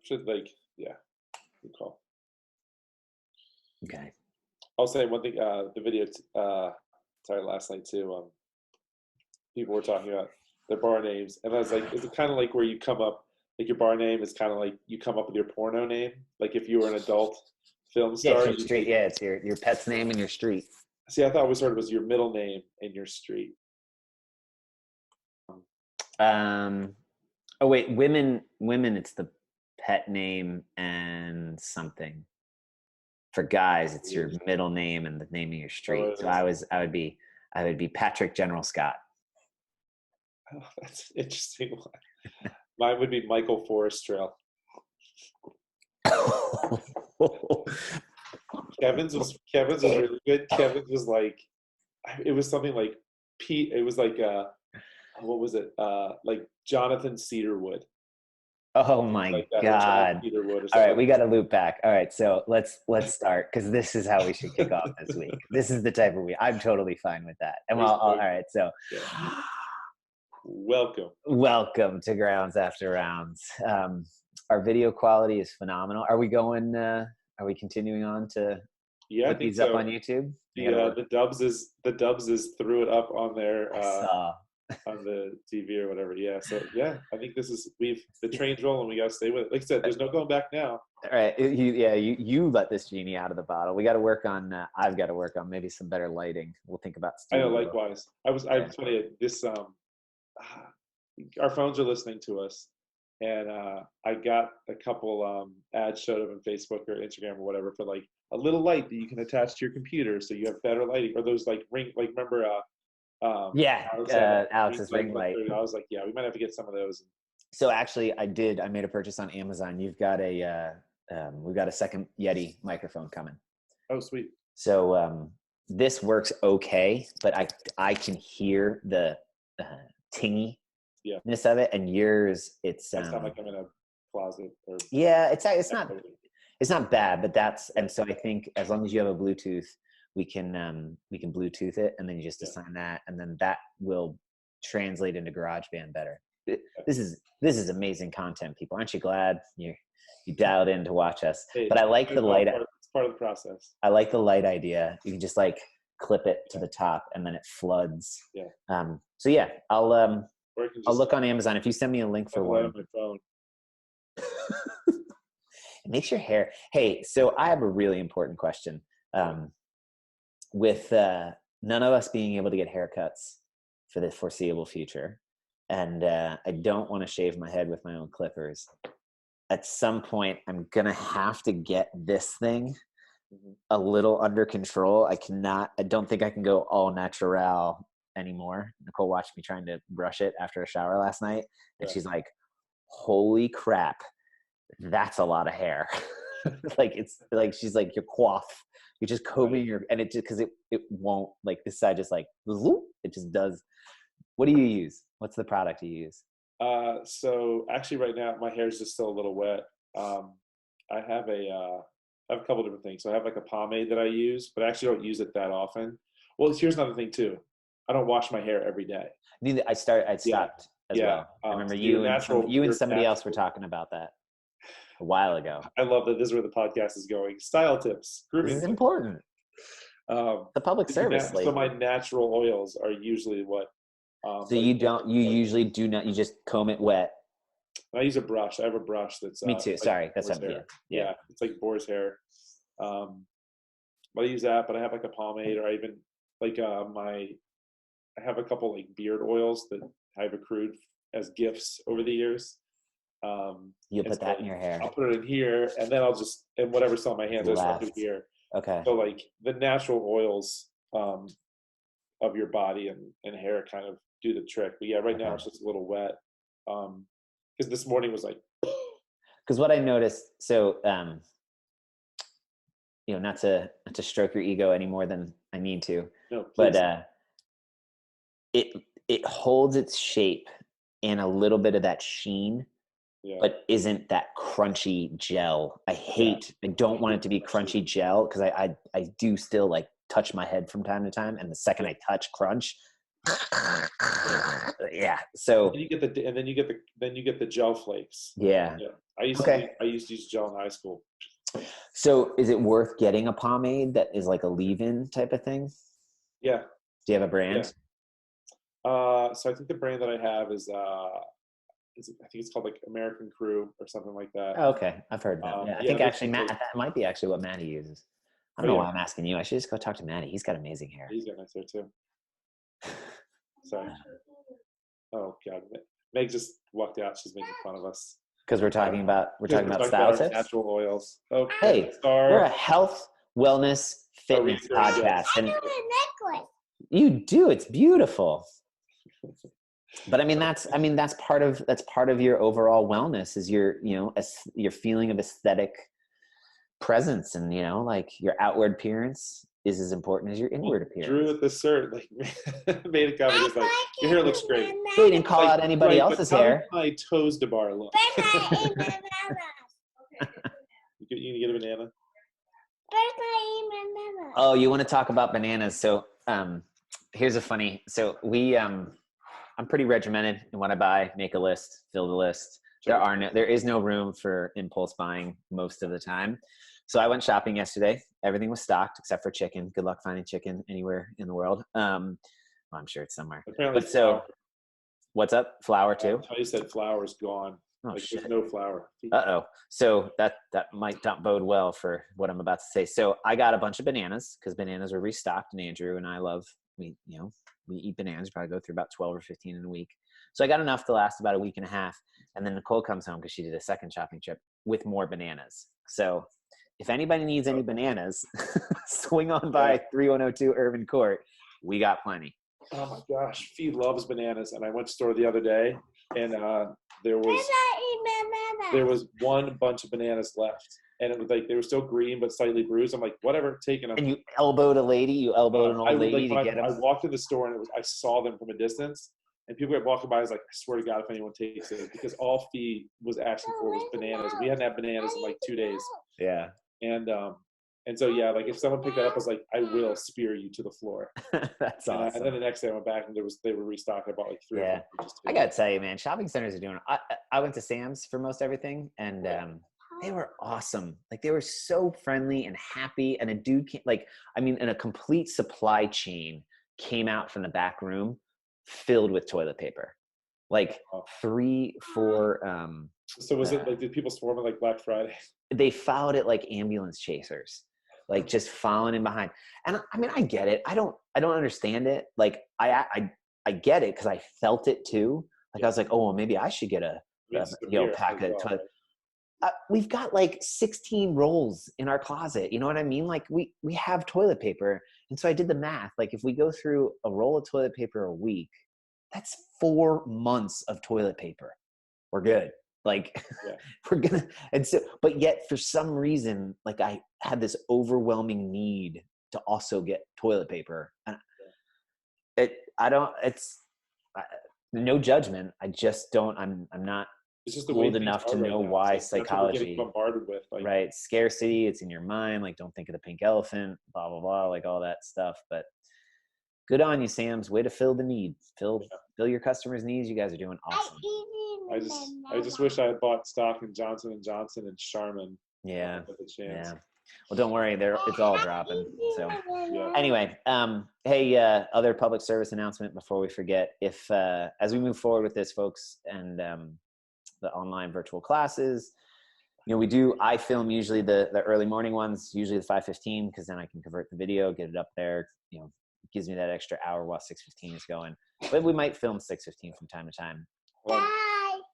should yeah, good call. Okay. I'll say one thing. The video, last night too. People were talking about their bar names, and I was like, is it kind of like where you come up, like your bar name is kind of like you come up with your porno name, like if you were an adult film Yeah, star. it's your street. Yeah, it's your pet's name and your street. See, I thought it was your middle name and your street. Oh wait, women. It's the pet name and something. For guys, it's your middle name and the name of your street. So I would be Patrick General Scott. Oh, that's an interesting one. Mine would be Michael Forrest Trail. Kevin's was really good. Kevin's was like, it was something like Pete. It was like what was it? Like Jonathan Cedarwood. Oh my God! All right, we got to loop back. All right, so let's start because this is how we should kick off this week. This is the type of week I'm totally fine with that. And all right, so welcome to Grounds After Rounds. Our video quality is phenomenal. Are we going? Are we continuing on to put these up on YouTube? The Dubs is threw it up on their on the TV or whatever. Yeah. So yeah, I think the train's rolling. We got to stay with it. Like I said, there's no going back now. All right. You let this genie out of the bottle. We got to work on, I've got to work on maybe some better lighting. We'll think about studio. I know, likewise. I'm telling you, this, our phones are listening to us. And I got a couple ads showed up on Facebook or Instagram or whatever for like a little light that you can attach to your computer so you have better lighting, or those like remember Alex's ring light. I was like, yeah, we might have to get some of those. So actually I made a purchase on Amazon. You've got we've got a second Yeti microphone coming. Oh, sweet. So this works okay, but I can hear the tinginess of it, and yours, it's sound like I'm in a closet. It's not bad, but and so I think as long as you have a Bluetooth, we can Bluetooth it, and then you just assign that, and then that will translate into GarageBand better. This is amazing content, people. Aren't you glad you dialed in to watch us? But I like the light. It's part of the process. I like the light idea. You can just like clip it to the top, and then it floods. Yeah. So yeah, I'll look on Amazon if you send me a link for one. On my phone. It makes your hair. Hey, so I have a really important question. With none of us being able to get haircuts for the foreseeable future, and I don't want to shave my head with my own clippers, at some point I'm going to have to get this thing a little under control. I don't think I can go all natural anymore. Nicole watched me trying to brush it after a shower last night, and she's like, holy crap, that's a lot of hair. Like, it's like, she's like, your coif, you're just combing and it just, because it won't, like, this side just like, it just does. What do you use? What's the product you use? So actually right now my hair is just still a little wet. I have a couple different things. So I have like a pomade that I use, but I actually don't use it that often. Well, here's another thing too. I don't wash my hair every day. Neither. I stopped as well. I remember you and somebody else were talking about that a while ago. I love that this is where the podcast is going. Style tips. This is important. The public service. So my natural oils are usually what. So you usually do not, you just comb it wet. I use a brush. I have a brush that's. Me too. Like sorry. That's something. Yeah. It's like boar's hair. But I use that, but I have like a pomade, or I even like I have a couple like beard oils that I've accrued as gifts over the years. You'll put that in your hair. I'll put it in here, and then I'll just, and whatever's on my hands, I just put it here. Okay. So like the natural oils of your body and hair kind of do the trick. But yeah, right now it's just a little wet. Because this morning was like. Because what I noticed, so not to stroke your ego any more than I need to, no, but it holds its shape and a little bit of that sheen, but isn't that crunchy gel. I don't want it to be crunchy gel, because I do still like touch my head from time to time, and the second I touch crunch, Yeah. So And you get you get the gel flakes. yeah. Yeah. I used to use gel in high school. So is it worth getting a pomade that is like a leave-in type of thing? Yeah. Do you have a brand? Yeah. So I think the brand that I have is I think it's called like American Crew or something like that. Oh, okay. I've heard that. Yeah. I think actually Matt, that might be actually what Matty uses. I don't know why I'm asking you. I should just go talk to Matty. He's got amazing hair. He's got nice hair too. Sorry. Oh God. Meg just walked out. She's making fun of us. Because we're talking about style tips. Natural oils. Okay. Hey, we're a health, wellness, fitness podcast. I got a necklace. You do. It's beautiful. But I mean, that's part of your overall wellness is your feeling of aesthetic presence, and like your outward appearance is as important as your inward appearance. Drew with the shirt made a comment. He's like, your hair looks great. He didn't call out anybody else's hair. How did my toes to bar look? But I ate bananas. You gonna get a banana? But I ate bananas. Oh, you want to talk about bananas? So here's a funny. So I'm pretty regimented in what I buy. Make a list, fill the list. Sure. There is no room for impulse buying most of the time. So I went shopping yesterday. Everything was stocked except for chicken. Good luck finding chicken anywhere in the world. Well, I'm sure it's somewhere. Apparently, but so what's up? Flour too? I said flour's gone. Oh, shit. There's no flour. Uh-oh. So that might not bode well for what I'm about to say. So I got a bunch of bananas because bananas are restocked, and Andrew and I we eat bananas. Probably go through about 12 or 15 in a week. So I got enough to last about a week and a half. And then Nicole comes home because she did a second shopping trip with more bananas. So if anybody needs any bananas, swing on by 3102 Irvin Court. We got plenty. Oh my gosh, Fee loves bananas. And I went to the store the other day, and there was one bunch of bananas left. And it was like they were still green but slightly bruised. I'm like, whatever, taking them. And you elbowed an old lady to get them. I walked in the store and I saw them from a distance, and people were walking by. I was like, I swear to God, if anyone takes it, because all Fee was asking for was bananas. We hadn't had bananas in like 2 days. Yeah. And so yeah, like if someone picked that up, I was like, I will spear you to the floor. That's awesome. And then the next day I went back and they were restocked. I bought like 3. Yeah. I gotta tell you, man, shopping centers are doing. I went to Sam's for most everything, and they were awesome. Like they were so friendly and happy. And a dude came, and a complete supply chain came out from the back room filled with toilet paper, like 3, 4. So was it like, did people swarm it like Black Friday? They followed it like ambulance chasers, like just following in behind. And I mean, I get it. I don't understand it. Like I get it because I felt it too. Like I was like, oh, well, maybe I should get a pack of toilet. We've got like 16 rolls in our closet. You know what I mean? Like we have toilet paper. And so I did the math. Like if we go through a roll of toilet paper a week, that's 4 months of toilet paper. We're good. Like we're gonna, and so, but yet for some reason, like I had this overwhelming need to also get toilet paper. And it's no judgment. I just don't, I'm not it's just old enough to know why psychology, getting bombarded with, like, right? Scarcity, it's in your mind. Like, don't think of the pink elephant, blah, blah, blah, like all that stuff. But good on you, Sam's. Way to fill the need. Fill your customers' needs. You guys are doing awesome. I just wish I had bought stock in Johnson & Johnson and Charmin. Yeah. With a chance. Yeah. Well, don't worry. It's all dropping. So anyway, hey, other public service announcement before we forget. If as we move forward with this, folks, and the online virtual classes, I film usually the early morning ones, usually the 5:15, because then I can convert the video, get it up there. It gives me that extra hour while 6:15 is going. But we might film 6:15 from time to time. Well,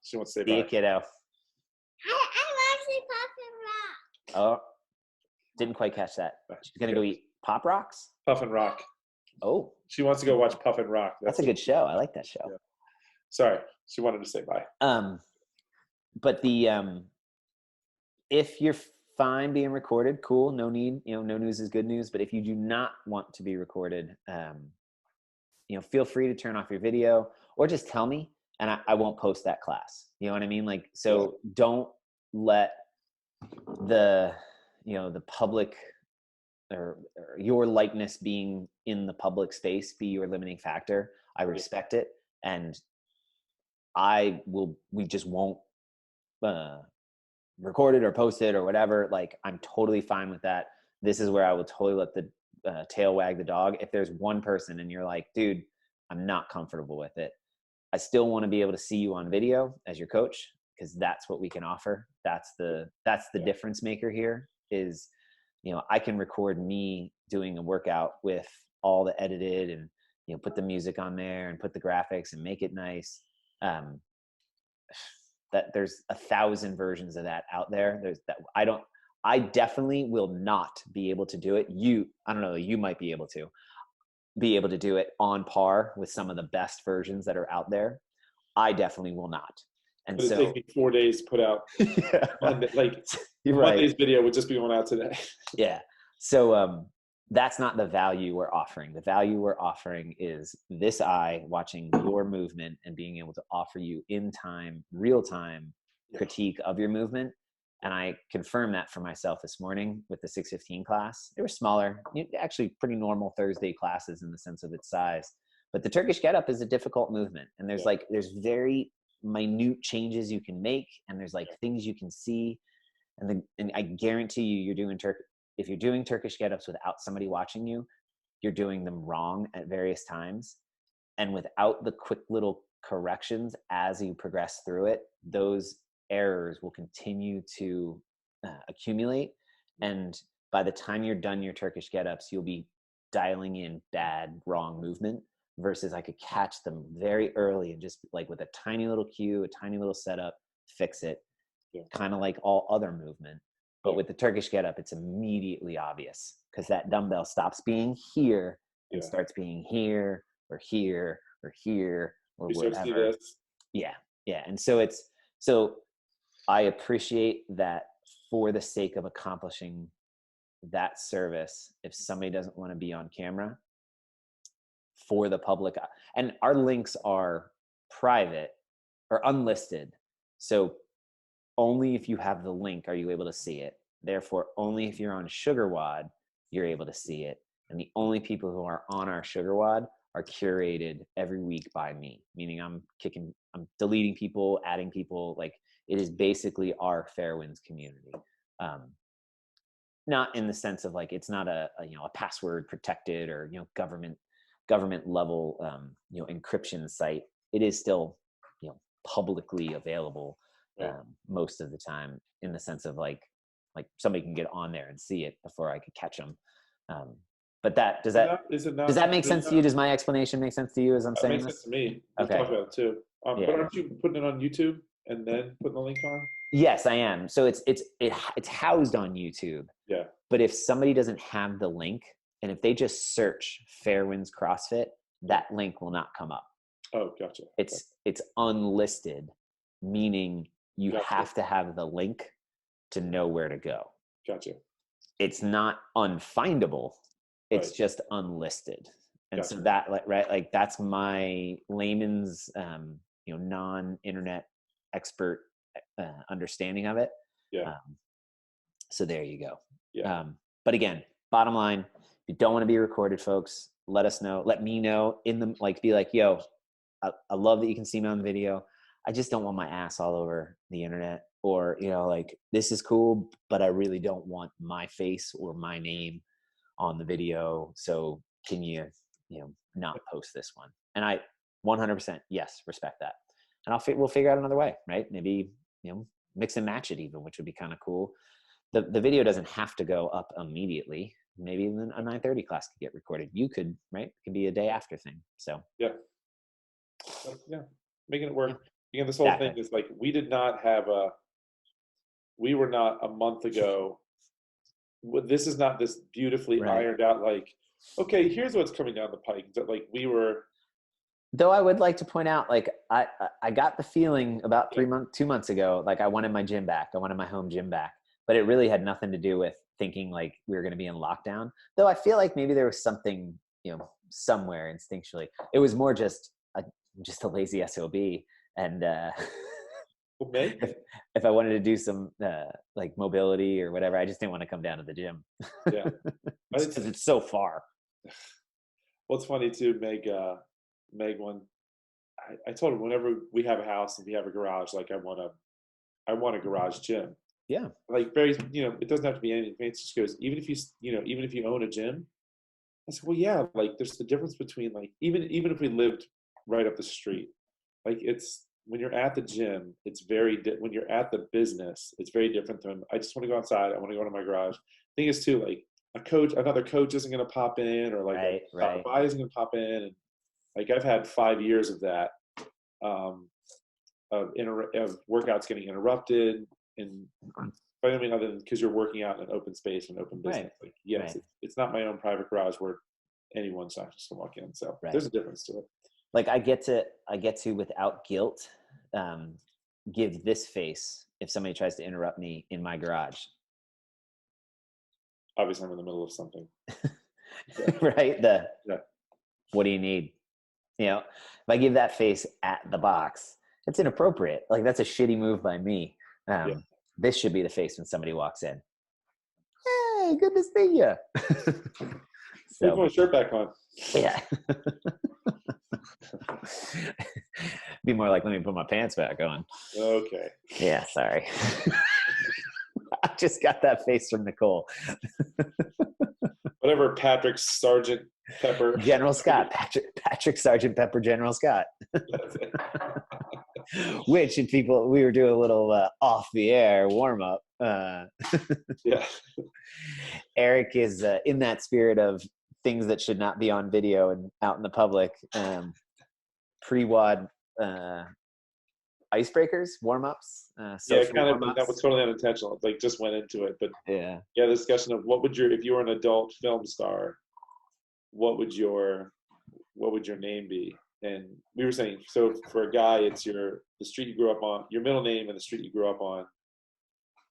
she wants to say bye. See you, kiddo. I'm actually Puff and Rock. Oh, didn't quite catch that. She's gonna go eat Pop Rocks. Puff and Rock. Oh, she wants to go watch Puff and Rock. That's a good show. I like that show. Yeah. Sorry, she wanted to say bye. But if you're fine being recorded, cool. No need. No news is good news. But if you do not want to be recorded, feel free to turn off your video or just tell me, and I won't post that class. You know what I mean? Like, so don't let the public or your likeness being in the public space be your limiting factor. I respect it. And we just won't record it or post it or whatever. Like, I'm totally fine with that. This is where I will totally let the tail wag the dog. If there's one person and you're like, dude, I'm not comfortable with it, I still want to be able to see you on video as your coach, because that's what we can offer. That's the difference maker here is, you know, I can record me doing a workout with all the edited and, you know, put the music on there and put the graphics and make it nice. That there's 1,000 versions of that out there. I definitely will not be able to do it. I don't know, you might be able to do it on par with some of the best versions that are out there. I definitely will not. And but it so takes me 4 days to put out Monday, like you're right. Monday's video would just be going out today. Yeah. So that's not the value we're offering. The value we're offering is this eye watching your movement and being able to offer you in time, real time critique of your movement. And I confirmed that for myself this morning with the 615 class. They were smaller, actually pretty normal Thursday classes in the sense of its size. But the Turkish get-up is a difficult movement. And there's there's very minute changes you can make. And there's like things you can see. And I guarantee you, if you're doing Turkish get-ups without somebody watching you, you're doing them wrong at various times. And without the quick little corrections as you progress through it, those errors will continue to accumulate. And by the time you're done your Turkish get-ups, you'll be dialing in bad, wrong movement, versus I could catch them very early and just like with a tiny little cue, a tiny little setup, fix it. Kind of like all other movement. But with the Turkish get-up, it's immediately obvious because that dumbbell stops being here and starts being here or here or here or wherever. Yeah. And so I appreciate that for the sake of accomplishing that service. If somebody doesn't want to be on camera for the public, and our links are private or unlisted. So only if you have the link are you able to see it. Therefore, only if you're on SugarWOD, you're able to see it. And the only people who are on our SugarWOD are curated every week by me, meaning I'm deleting people, adding people. Like, it is basically our Fairwinds community. Not in the sense of like, it's not a password protected or, government level, encryption site. It is still, publicly available. Most of the time, in the sense of like somebody can get on there and see it before I could catch them. But does that make sense to you? Does my explanation make sense to you as I'm saying this? Makes sense to me. Okay. We've talked about it too. But aren't you putting it on YouTube and then putting the link on? Yes, I am. So it's housed on YouTube. Yeah. But if somebody doesn't have the link, and if they just search Fairwinds CrossFit, that link will not come up. Oh, gotcha. It's unlisted, meaning you have to have the link to know where to go. Gotcha. It's not unfindable. It's just unlisted. And so that, like that's my layman's, non-internet expert understanding of it. Yeah. So there you go. Yeah. But again, bottom line, if you don't want to be recorded, folks, let us know. Let me know be like, yo, I love that you can see me on the video. I just don't want my ass all over the internet, or, this is cool, but I really don't want my face or my name on the video. So can you, not post this one? And I 100%, yes, respect that. And we'll figure out another way, right? Maybe, mix and match it even, which would be kind of cool. The video doesn't have to go up immediately. Maybe even a 9:30 class could get recorded. You could, right? It could be a day after thing. So yeah, making it work. Again, this whole thing is like, we were not a month ago. This is not this beautifully ironed out, like, okay, here's what's coming down the pike. Like, we were. Though I would like to point out, like, I got the feeling about 2 months ago, like I wanted my gym back. I wanted my home gym back. But it really had nothing to do with thinking like we were going to be in lockdown. Though I feel like maybe there was something, somewhere instinctually. It was more just a lazy SOB. And if I wanted to do some like mobility or whatever, I just didn't want to come down to the gym. Yeah, because it's so far. Well, it's funny too, Meg. Meg one. I told her whenever we have a house and we have a garage, like I want a garage gym. Yeah. Like very, it doesn't have to be anything fancy. She goes, even if you own a gym. I said, well, yeah, like there's the difference between like, even if we lived right up the street, like it's, when you're at the gym, it's when you're at the business, it's very different than, I just want to go outside. I want to go to my garage. Thing is too, like another coach isn't going to pop in, or like a buy isn't going to pop in. And like, I've had 5 years of that, of workouts getting interrupted. But I mean, other than because you're working out in an open space and open business, like, yes, it's not my own private garage where anyone's not just gonna walk in. So there's a difference to it. Like I get to without guilt, give this face if somebody tries to interrupt me in my garage. Obviously, I'm in the middle of something. Right? What do you need? If I give that face at the box, it's inappropriate. Like that's a shitty move by me. This should be the face when somebody walks in. Hey, good to see you. Put my shirt back on. Yeah. Be more like, let me put my pants back on. Okay. Yeah, sorry. I just got that face from Nicole. Whatever, Patrick Sergeant Pepper. General Scott. Patrick Sergeant Pepper General Scott. That's it. Which, if people, we were doing a little off the air warm up. Yeah. Eric is in that spirit of things that should not be on video and out in the public. Pre-WOD icebreakers, warm-ups. Yeah, kind of. That was totally unintentional. Like, just went into it, but yeah, the discussion of if you were an adult film star, what would your name be? And we were saying, so for a guy, it's the street you grew up on, your middle name and the street you grew up on.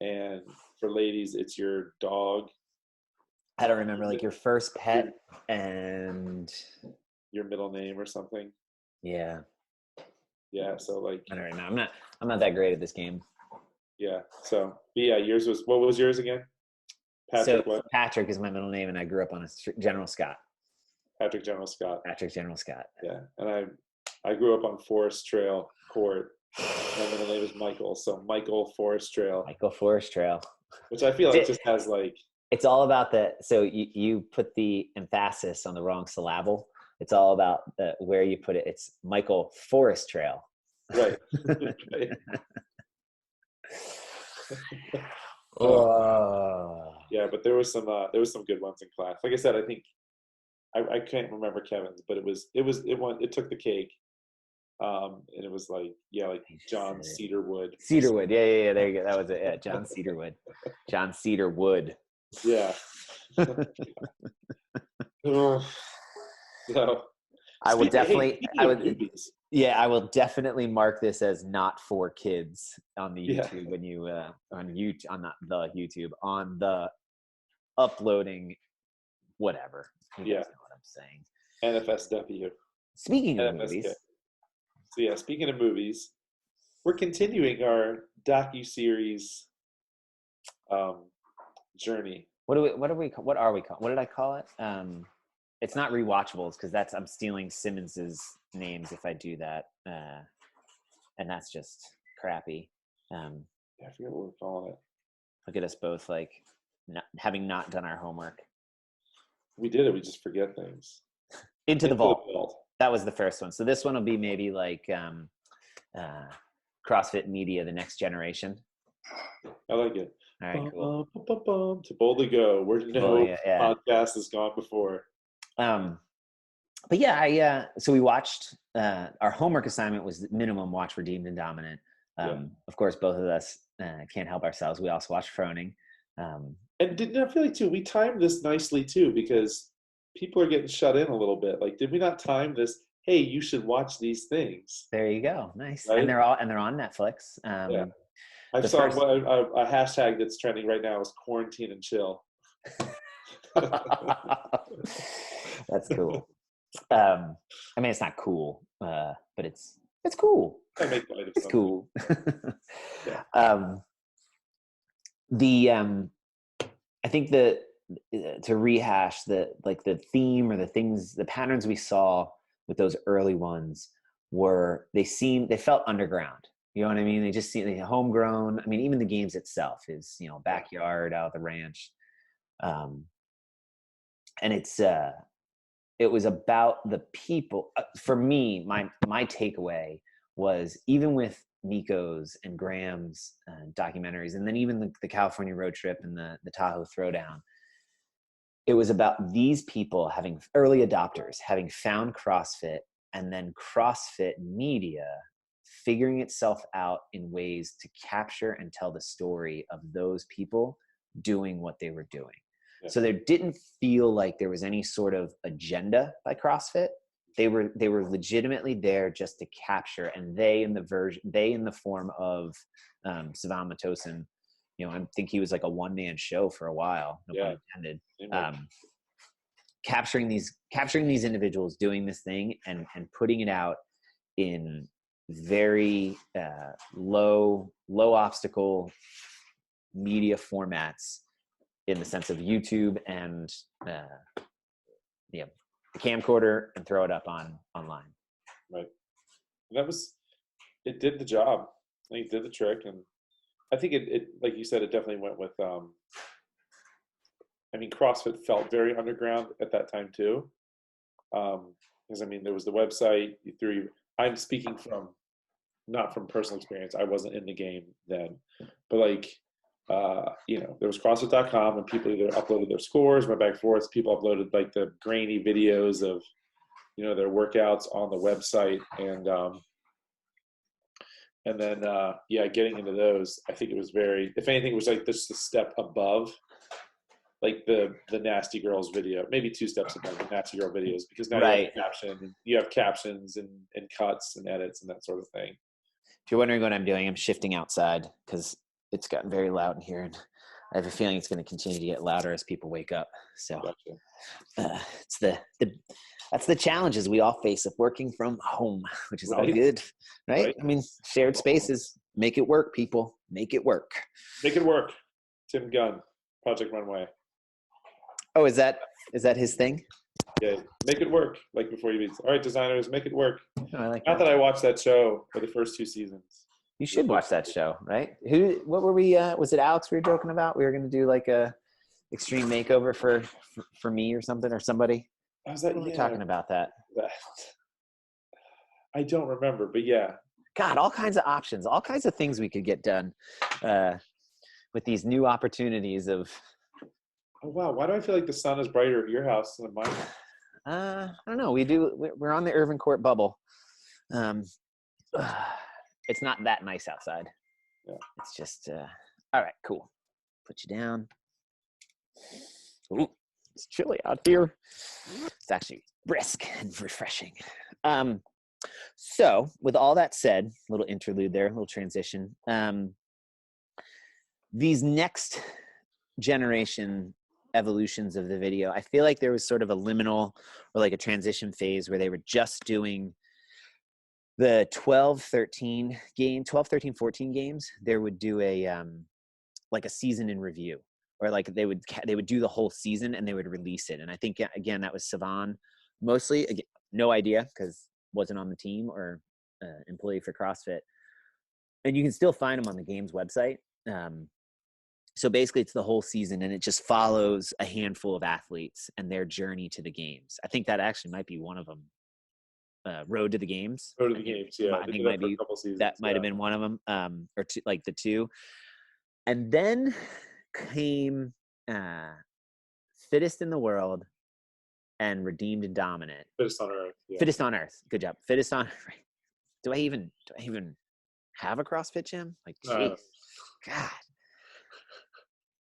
And for ladies, it's your dog. I don't remember, like your first pet and your middle name or something. Yeah. Yeah. So like, I don't remember. I'm not that great at this game. Yeah. So, but yeah, what was yours again? Patrick. So Patrick is my middle name, and I grew up on a General Scott. Patrick General Scott. Patrick General Scott. Yeah, and I grew up on Forest Trail Court. My middle name is Michael, so Michael Forest Trail. Michael Forest Trail. Which I feel like just has like. It's all about so you put the emphasis on the wrong syllable. It's all about where you put it. It's Michael Forest Trail. Right. Yeah, but there was some good ones in class. Like I said, I think I can't remember Kevin's, but it took the cake. And it was like John Cedarwood. Cedarwood, yeah, there you go. That was it. Yeah, John Cedarwood. John Cedarwood. Yeah. So I will definitely mark this as not for kids on the YouTube when you the YouTube on the uploading whatever. You guys know what I'm saying. NFSW. Speaking of movies. So yeah, speaking of movies, we're continuing our docu-series journey. What did I call it? It's not rewatchables because I'm stealing Simmons's names if I do that, and that's just crappy. I forget what we're calling it. Look at us both like having not done our homework. We did it. We just forget things. Into the vault. That was the first one. So this one will be maybe like CrossFit Media, the next generation. I like it. All right, cool. To boldly go where podcast has gone before. But yeah, so we watched. Our homework assignment was minimum watch Redeemed and Dominant. Of course, both of us can't help ourselves. We also watched Froning. And I feel like too, we timed this nicely too because people are getting shut in a little bit. Like, did we not time this? Hey, you should watch these things. There you go. Nice. Right? And they're on Netflix. I saw a hashtag that's trending right now is quarantine and chill. That's cool. I mean, it's not cool, but it's cool. I make light of it's cool. I think to rehash the theme or the patterns we saw with those early ones they felt underground. You know what I mean? They just seem homegrown. I mean, even the games itself is, backyard out of the ranch. And it was about the people. For me, my takeaway was, even with Nico's and Graham's documentaries, and then even the California road trip and the Tahoe Throwdown, it was about these people early adopters having found CrossFit, and then CrossFit media figuring itself out in ways to capture and tell the story of those people doing what they were doing. Yeah. So there didn't feel like there was any sort of agenda by CrossFit. They were legitimately there just to capture, and they in the form of Savan Matosin, I think he was like a one-man show for a while, no pun intended. Capturing these individuals doing this thing and putting it out in very low obstacle media formats, in the sense of YouTube and the camcorder, and throw it up online. Right. It did the job. I think it did the trick, and I think it like you said, it definitely went with. I mean, CrossFit felt very underground at that time too, because there was the website. I'm speaking not from personal experience. I wasn't in the game then, but there was CrossFit.com, and people either uploaded their scores, went back and forth. People uploaded like the grainy videos of, their workouts on the website, and then getting into those. I think it was if anything, it was like just a step above, like the Nasty Girls video, maybe 2 steps above the Nasty Girl videos, because now you have captions and cuts and edits and that sort of thing. If you're wondering what I'm doing, I'm shifting outside because it's gotten very loud in here, and I have a feeling it's going to continue to get louder as people wake up. So gotcha. That's the challenges we all face of working from home, which is all good, right? I mean, shared spaces, make it work, people, make it work. Make it work. Tim Gunn, Project Runway. Oh, is that his thing? Yeah, make it work. Like before you meet. All right, designers, make it work. Oh, I like Not that I watched that show for the first 2 seasons. You should watch that show, right? What were we? Was it Alex we were joking about? We were going to do like a extreme makeover for me or something, or somebody. What were we talking about that? I don't remember, but yeah. God, all kinds of options, all kinds of things we could get done with these new opportunities of. Oh wow! Why do I feel like the sun is brighter at your house than mine? I don't know. We're on the Irvin Court bubble. It's not that nice outside. Yeah. It's just all right. Cool. Put you down. Ooh, it's chilly out here. It's actually brisk and refreshing. So with all that said, little interlude there, little transition. These next generation evolutions of the video, I feel like there was sort of a liminal or like a transition phase where they were just doing the 12, 13, 14 games. They would do a like a season in review, or like they would do the whole season and they would release it. And I think, again, that was Savan mostly. Again, no idea, because wasn't on the team or employee for CrossFit. And you can still find them on the games website. So basically it's the whole season, and it just follows a handful of athletes and their journey to the games. I think that actually might be one of them. Road to the Games. Road to the Games, yeah. I think might be that might have been one of them, or two, like the two. And then came Fittest in the World and Redeemed and Dominant. Fittest on Earth. Yeah. Fittest on Earth. Good job. Fittest on Earth. Do I even have a CrossFit gym? Like, jeez, God.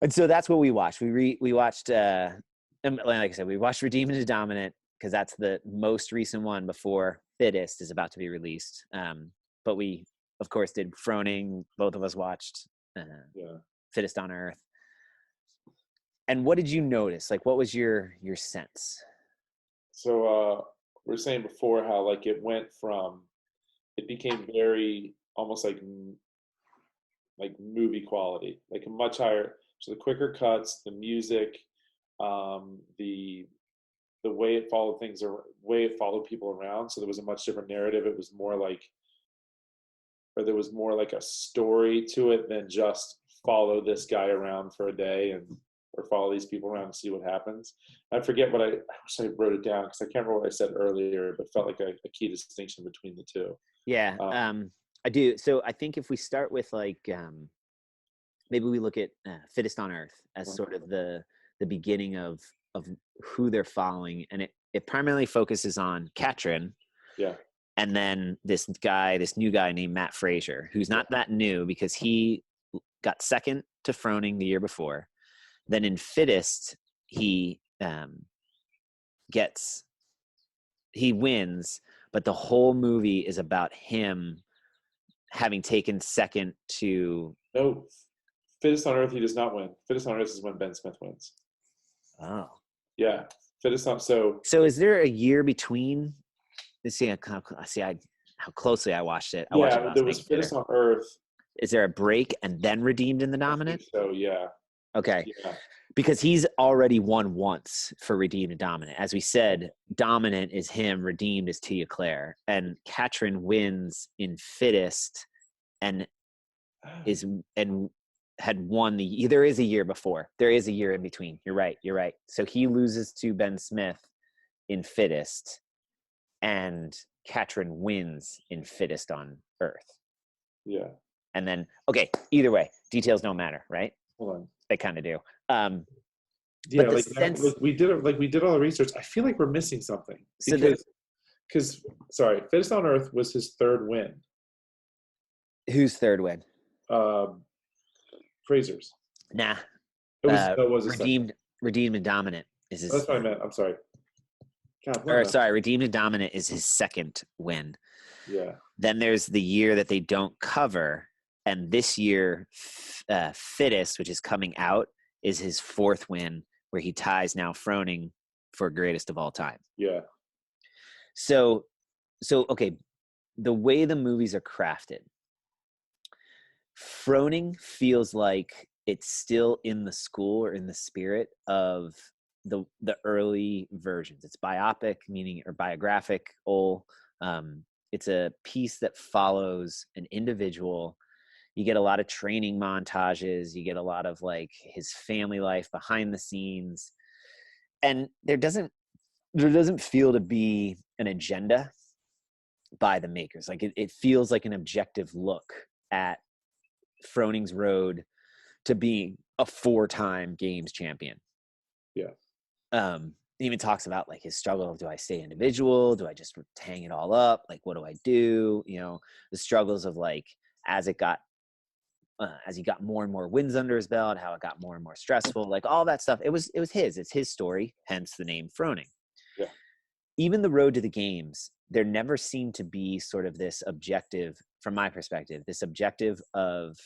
And so that's what we watched. We watched, and like I said, we watched Redeemed and Dominant, because that's the most recent one before Fittest is about to be released. But we, of course, did Froning. Both of us watched Fittest on Earth. And what did you notice? Like, what was your sense? So we were saying before how like it became very almost like movie quality, like a much higher. So the quicker cuts, the music, the the way it followed things, or way it followed people around. So there was a much different narrative. It was more like, or there was more like a story to it than just follow this guy around for a day or follow these people around and see what happens. I forget what I wish I wrote it down because I can't remember what I said earlier, but felt like a key distinction between the two. Yeah, I do. So I think if we start with like, maybe we look at Fittest on Earth as sort of the beginning of who they're following, and it primarily focuses on Katrin. Yeah. And then this new guy named Matt Frazier, who's not that new because he got second to Froning the year before. Then in Fittest, he wins, but the whole movie is about him having taken second to. No, Fittest on Earth, he does not win. Fittest on Earth is when Ben Smith wins. Oh. Yeah. Fittest on. So is there a year between? Let's see how closely I watched it. There was Fittest on Earth. Is there a break and then Redeemed in the Dominant? So yeah. Okay. Yeah. Because he's already won once for Redeemed and Dominant. As we said, Dominant is him, Redeemed is Tia Claire. And Katrin wins in Fittest and had won there is a year before. There is a year in between. You're right. So he loses to Ben Smith in Fittest, and Katrin wins in Fittest on Earth. Yeah. And then, okay, either way, details don't matter, right? Hold on. They kind of do. Yeah, we did all the research. I feel like we're missing something because Fittest on Earth was his third win. Whose third win? Fraser's. Nah. It was Redeemed and Dominant is his. That's what I meant. I'm sorry. Redeemed and Dominant is his second win. Yeah. Then there's the year that they don't cover, and this year, Fittest, which is coming out, is his fourth win, where he ties now Froning for greatest of all time. Yeah. So okay, the way the movies are crafted, Froning feels like it's still in the school or in the spirit of the early versions. It's biopic, or biographic. It's a piece that follows an individual. You get a lot of training montages. You get a lot of like his family life behind the scenes, and there doesn't feel to be an agenda by the makers. Like it feels like an objective look at Froning's road to being a 4-time games champion. Yeah. He even talks about like his struggle of, do I stay individual? Do I just hang it all up? Like, what do I do? The struggles of like, as he got more and more wins under his belt, how it got more and more stressful, like all that stuff. It's his story, hence the name Froning. Yeah. Even the road to the games, there never seemed to be sort of this objective, from my perspective, this objective of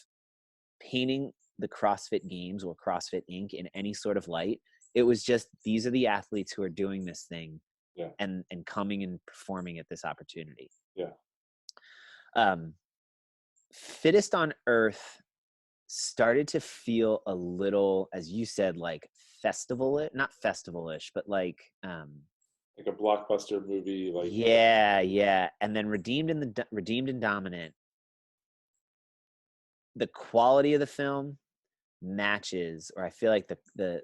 painting the CrossFit Games or CrossFit Inc. in any sort of light. It was just, these are the athletes who are doing this thing. Yeah. and coming and performing at this opportunity. Yeah. Fittest on Earth started to feel a little, as you said, like not festival-ish, but like a blockbuster movie. Like yeah. And then Redeemed and Dominant, the quality of the film matches, or I feel like the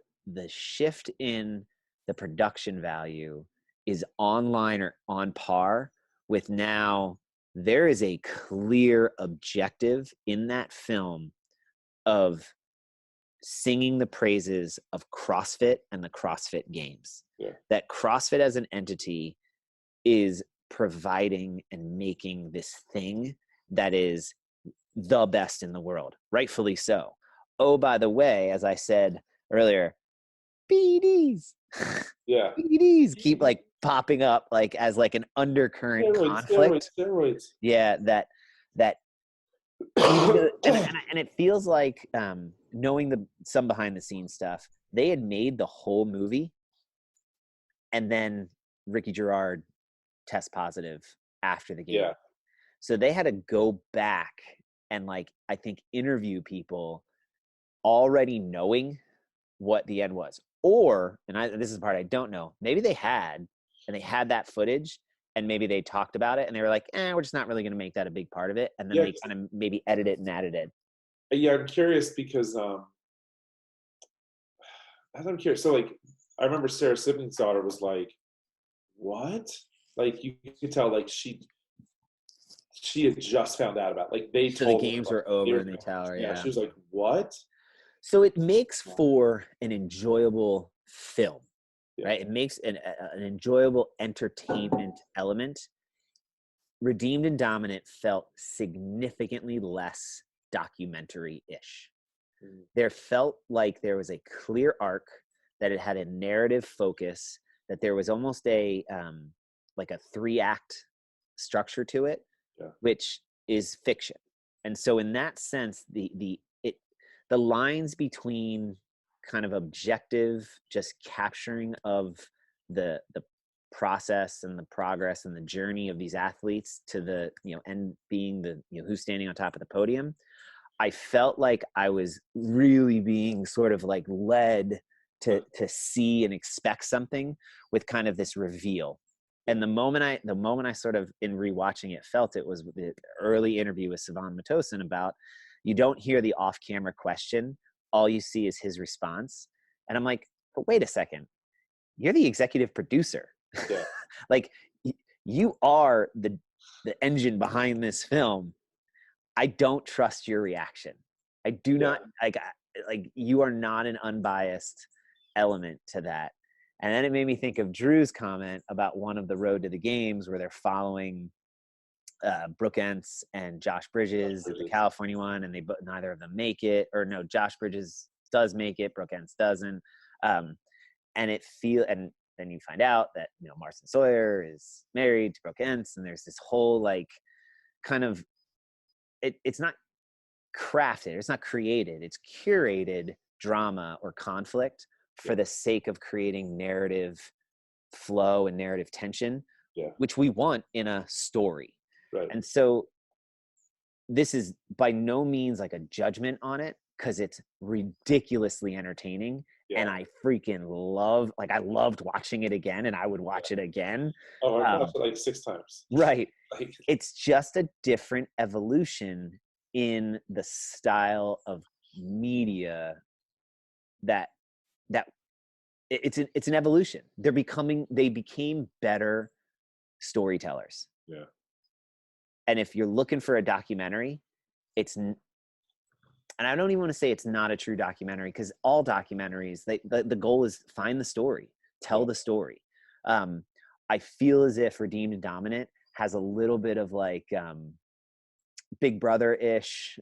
shift in the production value is online or on par with now. There is a clear objective in that film of singing the praises of CrossFit and the CrossFit Games. Yeah. That CrossFit as an entity is providing and making this thing that is the best in the world, rightfully so. Oh, by the way, as I said earlier, BDs. Yeah. BDs keep like popping up like as like an undercurrent conflict. Steroids. Yeah, that and it feels like, knowing some behind the scenes stuff, they had made the whole movie, and then Ricky Gerard test positive after the game. Yeah. So they had to go back and like, I think, interview people already knowing what the end was, Or, this is the part I don't know, maybe they had that footage, and maybe they talked about it and they were like, we're just not really going to make that a big part of it. And then they kind of maybe edit it and added it. Yeah, I'm curious because I'm curious. So like, I remember Sarah Sibling's daughter was like, "What?" Like you could tell, like she had just found out about. Like they So told the games her, were over, and they tell her. Yeah, she was like, "What?" So it makes for an enjoyable film, Yeah. right? It makes an enjoyable entertainment element. Redeemed and Dominant felt significantly less documentary-ish. There felt like there was a clear arc, that it had a narrative focus, that there was almost a like a 3-act structure to it, which is fiction. And so in that sense, the lines between kind of objective, just capturing of the process and the progress and the journey of these athletes to the, and being the, who's standing on top of the podium, I felt like I was really being sort of like led to see and expect something with kind of this reveal. And the moment I sort of, in rewatching it, felt it was the early interview with Savan Matosan about, you don't hear the off-camera question, all you see is his response. And I'm like, but wait a second, you're the executive producer. Yeah. Like, you are the engine behind this film. I don't trust your reaction. I do not, like you are not an unbiased element to that. And then it made me think of Drew's comment about one of the Road to the Games where they're following Brooke Ents and Josh Bridges at the California one, and neither of them make it. Or no, Josh Bridges does make it, Brooke Ents doesn't. And then you find out that, Marcin Sawyer is married to Brooke Ents, and there's this whole like kind of, it's not crafted, it's not created, it's curated drama or conflict for the sake of creating narrative flow and narrative tension, which we want in a story. Right. And so this is by no means like a judgment on it, because it's ridiculously entertaining. And I freaking I loved watching it again, and I would watch it again. Oh, I watched it like 6 times. Right. It's just a different evolution in the style of media that it's an evolution. They became better storytellers. Yeah. And if you're looking for a documentary, and I don't even want to say it's not a true documentary, because all documentaries, the goal is find the story, tell the story. I feel as if Redeemed and Dominant has a little bit of like Big Brother-ish,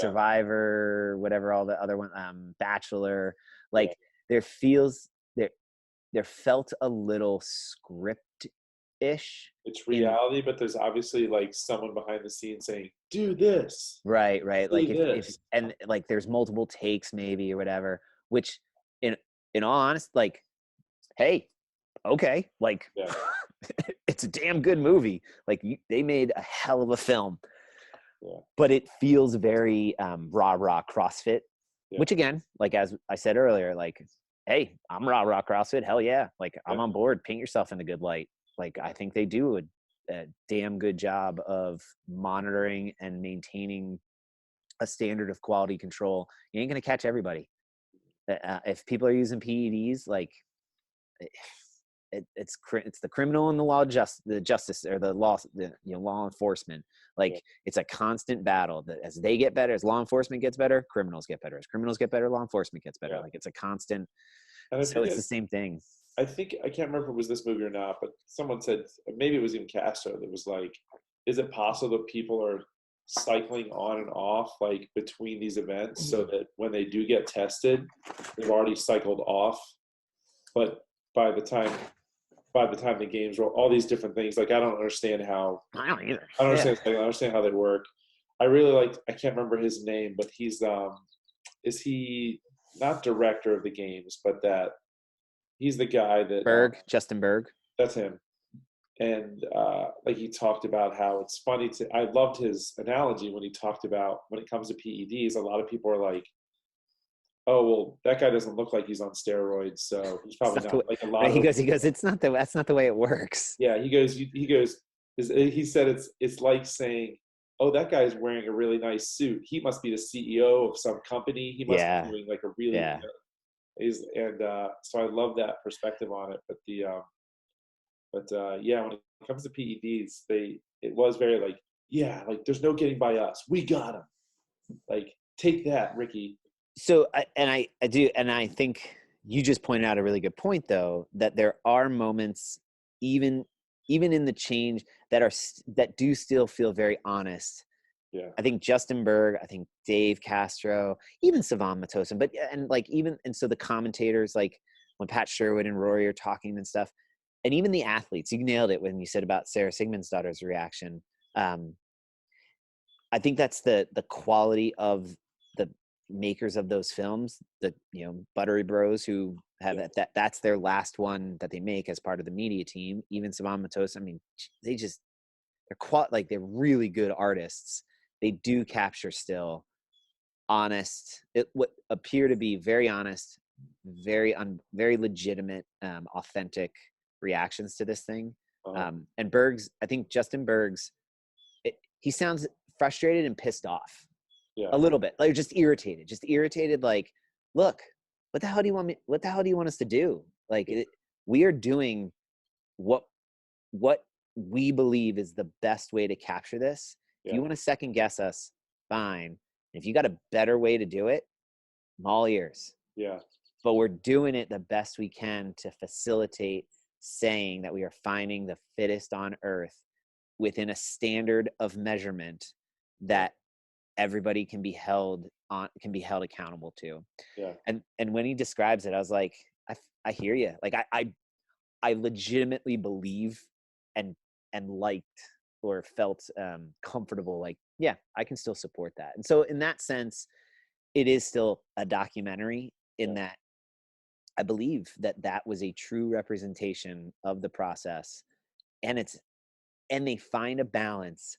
Survivor, whatever all the other one, Bachelor. Like there felt a little script-ish. It's reality, but there's obviously like someone behind the scenes saying, "Do this." Right. Like if and like there's multiple takes maybe or whatever. Which, in all honesty, like, hey, okay, like it's a damn good movie. Like they made a hell of a film. Yeah. But it feels very rah CrossFit, which again, like as I said earlier, like, hey, I'm rah CrossFit. Hell yeah. Like I'm on board. Paint yourself in a good light. Like I think they do a damn good job of monitoring and maintaining a standard of quality control. You ain't going to catch everybody. If people are using PEDs, like it's the criminal and the justice or the law, law enforcement. Like it's a constant battle that as they get better, as law enforcement gets better, criminals get better. As criminals get better, law enforcement gets better. Like it's a constant. So it's the same thing. I think, I can't remember if it was this movie or not, but someone said, maybe it was even Castro, that was like, is it possible that people are cycling on and off like between these events so that when they do get tested, they've already cycled off, but by the time the games roll, all these different things, like I don't understand how. I don't either. I don't understand how they work. I really like, I can't remember his name, but he's is he not director of the games, but that he's the guy that Justin Berg. That's him. And like he talked about how it's funny I loved his analogy when he talked about when it comes to PEDs, a lot of people are like, oh well, that guy doesn't look like he's on steroids, so he's It's probably not the not way, like a lot right? of. He goes, it's not that's not the way it works. Yeah, he said it's like saying, oh, that guy's wearing a really nice suit. He must be the CEO of some company. He must be Yeah. doing like a really, Yeah. So I love that perspective on it. Yeah, when it comes to PEDs, it was very like, yeah, like there's no getting by us. We got him. Like, take that, Ricky. So I do, and I think you just pointed out a really good point, though, that there are moments, even in the change, that do still feel very honest. Yeah. I think Justin Berg, I think Dave Castro, even Savan Matosan, and so the commentators, like when Pat Sherwood and Rory are talking and stuff, and even the athletes, you nailed it when you said about Sarah Sigmundsdottir's reaction. I think that's the quality of the makers of those films, the Buttery Bros, who have that's their last one that they make as part of the media team. Even Savan Matosan, I mean, they're really good artists. They do capture still honest, what appear to be very honest, very legitimate, authentic reactions to this thing. And I think Justin Berg's, he sounds frustrated and pissed off. Yeah. A little bit, like just irritated. Like, look, what the hell do you want us to do? Like, we are doing what we believe is the best way to capture this. If you want to second guess us, fine. If you got a better way to do it, I'm all ears. Yeah. But we're doing it the best we can to facilitate saying that we are finding the fittest on earth within a standard of measurement that everybody can be held accountable to. Yeah. And when he describes it, I was like, I hear you. Like, I legitimately believe and liked or felt comfortable, like, yeah, I can still support that. And so in that sense, it is still a documentary in that I believe that was a true representation of the process, and they find a balance.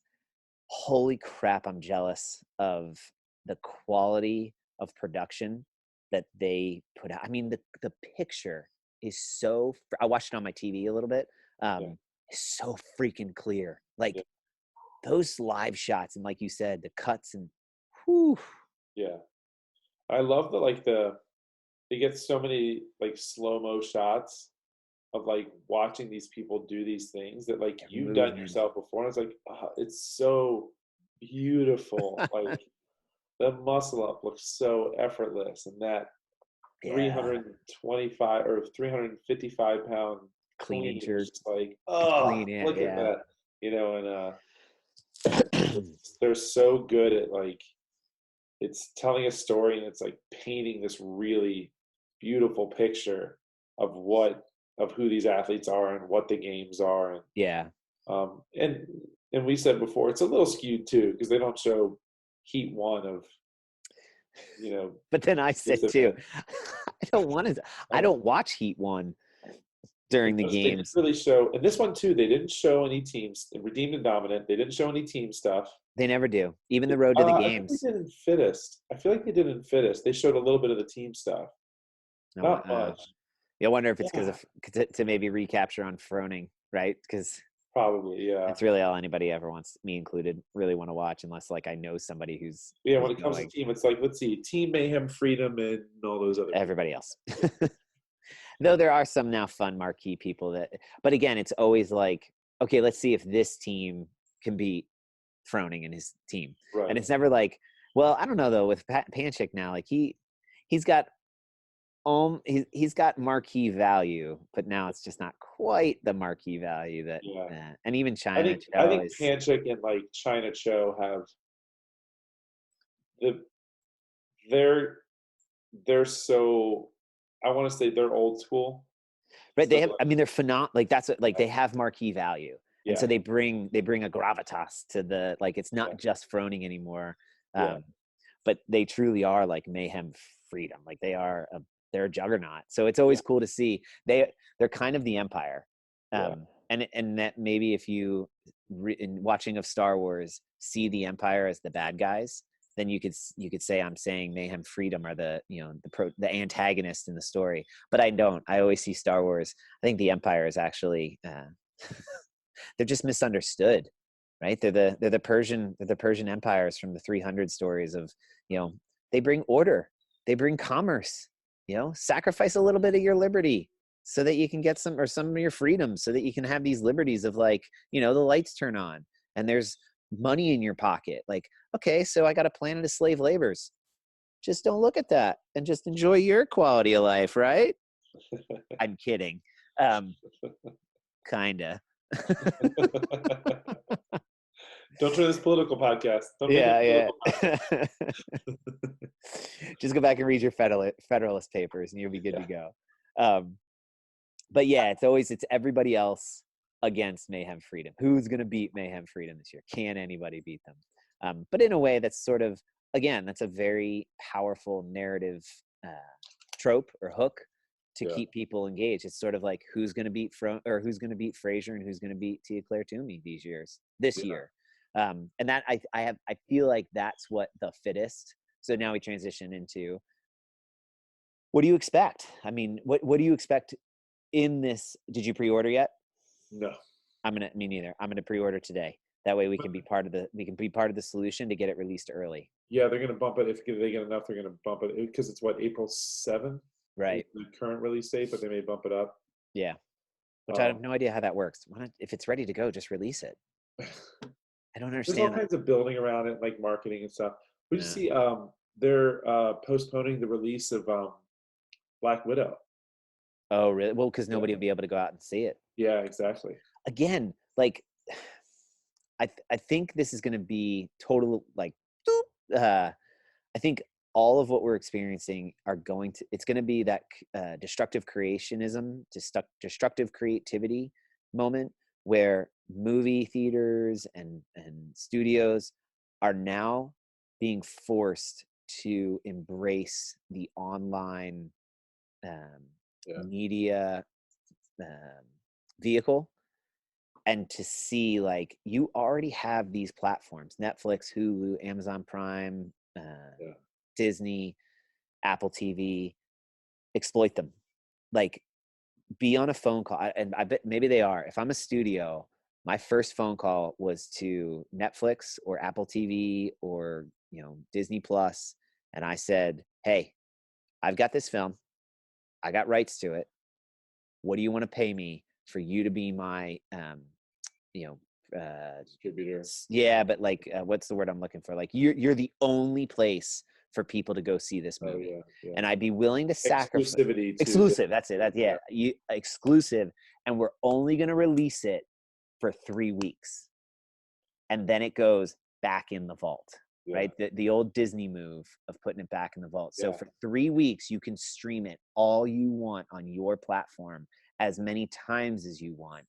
Holy crap, I'm jealous of the quality of production that they put out. I mean, the picture is so, I watched it on my TV a little bit. It's so freaking clear. Like those live shots, and like you said, the cuts, and whew. Yeah. I love they get so many like slow-mo shots of like watching these people do these things that like you've done yourself before. And it's like, it's so beautiful. Like the muscle up looks so effortless, and that 325 or 355 pound clean and jerk, jerk, like, clean, look at that, and they're so good at like, it's telling a story, and it's like painting this really beautiful picture of who these athletes are and what the games are. And we said before, it's a little skewed too, because they don't show heat one of, but then I said too, I don't watch heat one during the games. They didn't really show, and this one too, they didn't show any teams in Redeemed and Dominant. They didn't show any team stuff. They never do. Even the road to the games. I think they did in Fittest. I feel like they did in Fittest. They showed a little bit of the team stuff. Not much. I wonder if it's because of to maybe recapture on Froning, right? Because probably, yeah. That's really all anybody ever wants, me included, really want to watch, unless like I know somebody who's when it comes to team, it's like, let's see, Team Mayhem, Freedom, and all those other everybody else. Though there are some now fun marquee people but again, it's always like, okay, let's see if this team can beat Froning and his team. Right. And it's never like, well, I don't know though, with Panchik now, like he's got marquee value, but now it's just not quite the marquee value that and even China. I think Panchik and like China Cho have they're so, I want to say they're old school. Right. They have, I mean, they're phenomenal. Like that's what, like they have marquee value. And so they bring a gravitas to the, like, it's not just Froning anymore. But they truly are like Mayhem Freedom. Like they're a juggernaut. So it's always cool to see. They're kind of the Empire. And that maybe if you in watching of Star Wars, see the Empire as the bad guys, then you could say I'm saying mayhem freedom are the the antagonist in the story. But I don't. I always see Star Wars. I think the Empire is actually they're just misunderstood, right? They're the Persian empires from the 300 stories of, they bring order, they bring commerce, sacrifice a little bit of your liberty so that you can get some of your freedom, so that you can have these liberties of like, the lights turn on and there's money in your pocket. Like, okay, so I got a planet of slave labors. Just don't look at that and just enjoy your quality of life, right? I'm kidding. Kinda. Don't turn this political podcast. Yeah. Just go back and read your Federalist Papers and you'll be good to go. But yeah, it's everybody else against Mayhem Freedom. Who's going to beat Mayhem Freedom this year? Can anybody beat them? But in a way that's sort of, again, that's a very powerful narrative trope or hook to keep people engaged. It's sort of like who's going to beat who's going to beat Frazier and who's going to beat Tia Claire Toomey this year. And that I feel like that's what the Fittest. So now we transition into, what do you expect? I mean, what do you expect in this? Did you pre-order yet? No. Me neither. I'm gonna pre-order today. That way we can be part of the solution to get it released early. Yeah, they're gonna bump it if they get enough. They're gonna bump it because it's April 7th, right? The current release date, but they may bump it up. Yeah, which I have no idea how that works. If it's ready to go, just release it. I don't understand. There's all kinds of building around it, like marketing and stuff. We just see they're postponing the release of Black Widow. Oh, really? Well, because nobody will be able to go out and see it. Yeah, exactly. Again, like, I think this is going to be total, like, I think all of what we're experiencing it's going to be that destructive creationism, destructive creativity moment where movie theaters and studios are now being forced to embrace the online media vehicle, and to see, like, you already have these platforms, Netflix, Hulu, Amazon Prime, Disney, Apple TV. Exploit them. Like, be on a phone call, and I bet maybe they are. If I'm a studio, my first phone call was to Netflix or Apple TV or Disney Plus, and I said, hey, I've got this film, I got rights to it. What do you want to pay me for you to be my distributor? Yeah, but like, what's the word I'm looking for? Like, you're the only place for people to go see this movie. And I'd be willing to sacrifice exclusive. That's it. Exclusive. And we're only going to release it for 3 weeks. And then it goes back in the vault, right? The old Disney move of putting it back in the vault. So for 3 weeks, you can stream it all you want on your platform as many times as you want.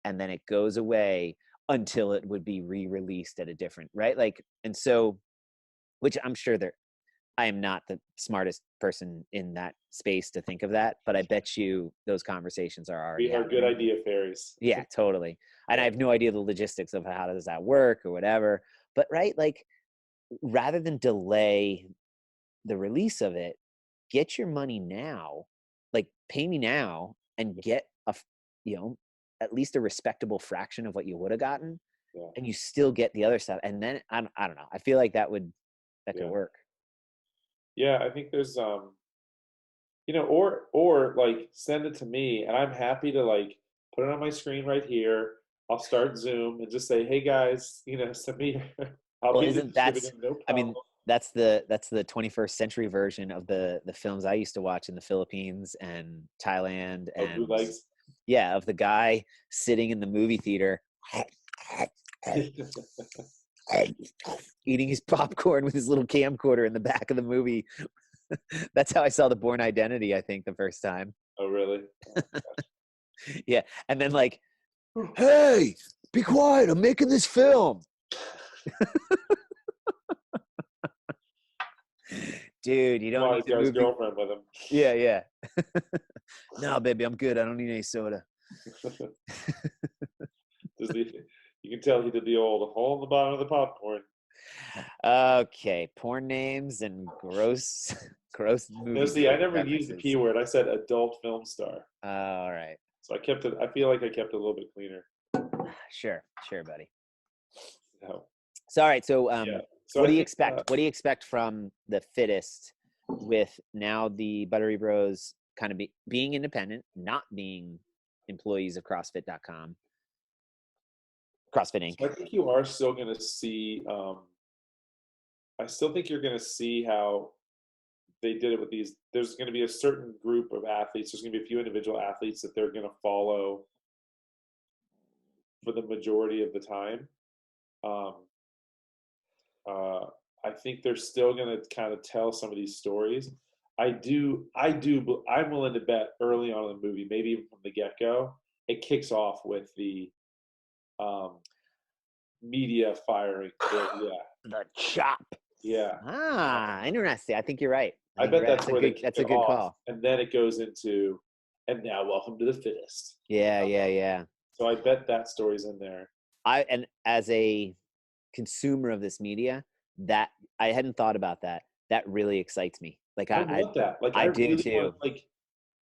And then it goes away until it would be re-released at a different, right? Like, and so, which I'm sure I am not the smartest person in that space to think of that, but I bet you those conversations are already. We are good idea fairies. Yeah, totally. And I have no idea the logistics of how does that work or whatever. But right, like, rather than delay the release of it, get your money now. Like, pay me now and get at least a respectable fraction of what you would have gotten, and you still get the other stuff. And then I don't know. I feel like that could work. Yeah, I think there's or like send it to me and I'm happy to like put it on my screen right here. I'll start Zoom and just say, hey guys, send me. I mean, that's the 21st century version of the films I used to watch in the Philippines and Thailand and bootlegs. Yeah, of the guy sitting in the movie theater eating his popcorn with his little camcorder in the back of the movie. That's how I saw The Bourne Identity, I think, the first time. Oh, really? Yeah. And then, like, hey, be quiet, I'm making this film. Dude, you don't need to his girlfriend with him. Yeah. No, baby, I'm good. I don't need any soda. You can tell he did the old hole in the bottom of the popcorn. Okay, porn names and gross movie. No, see, I never references. used the P word. I said adult film star. All right. So I kept it. I feel like I kept it a little bit cleaner. Sure, buddy. So, So all right. So yeah. So what do you think, expect? What do you expect from the Fittest with now the Buttery Bros kind of being independent, not being employees of CrossFit.com, CrossFit Inc. So I think you are still going to see. I still think you're going to see how they did it with these. There's going to be a certain group of athletes. There's going to be a few individual athletes that they're going to follow for the majority of the time. I think they're still going to kind of tell some of these stories. I'm willing to bet early on in the movie, maybe even from the get-go, it kicks off with the media firing. The chop. Yeah. Interesting. I think you're right. I bet that's where that's a good call. And then it goes into, and now welcome to the Fittest. Yeah. So I bet that story's in there. And as a consumer of this media, that I hadn't thought about that. That really excites me. Like I love that. Like I do really too. Like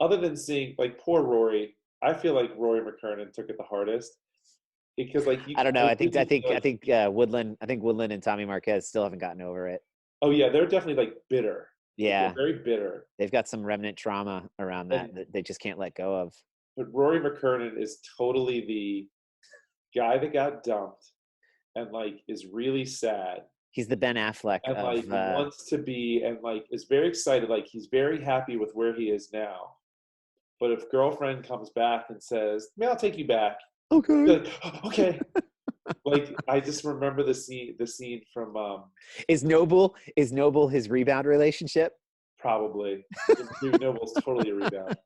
other than seeing like poor Rory, I feel like Rory McKernan took it the hardest because like I don't know. I think Woodland and Tommy Marquez still haven't gotten over it. Oh yeah, they're definitely like bitter. Yeah, like, very bitter. They've got some remnant trauma around that they just can't let go of. But Rory McKernan is totally the guy that got dumped and like is really sad. He's the Ben Affleck and of, like wants to be and like is very excited. Like he's very happy with where he is now. But if girlfriend comes back and says, "I'll take you back," okay, like, okay. Like I just remember the scene from Is Noble his rebound relationship? Probably. Noble's totally a rebound.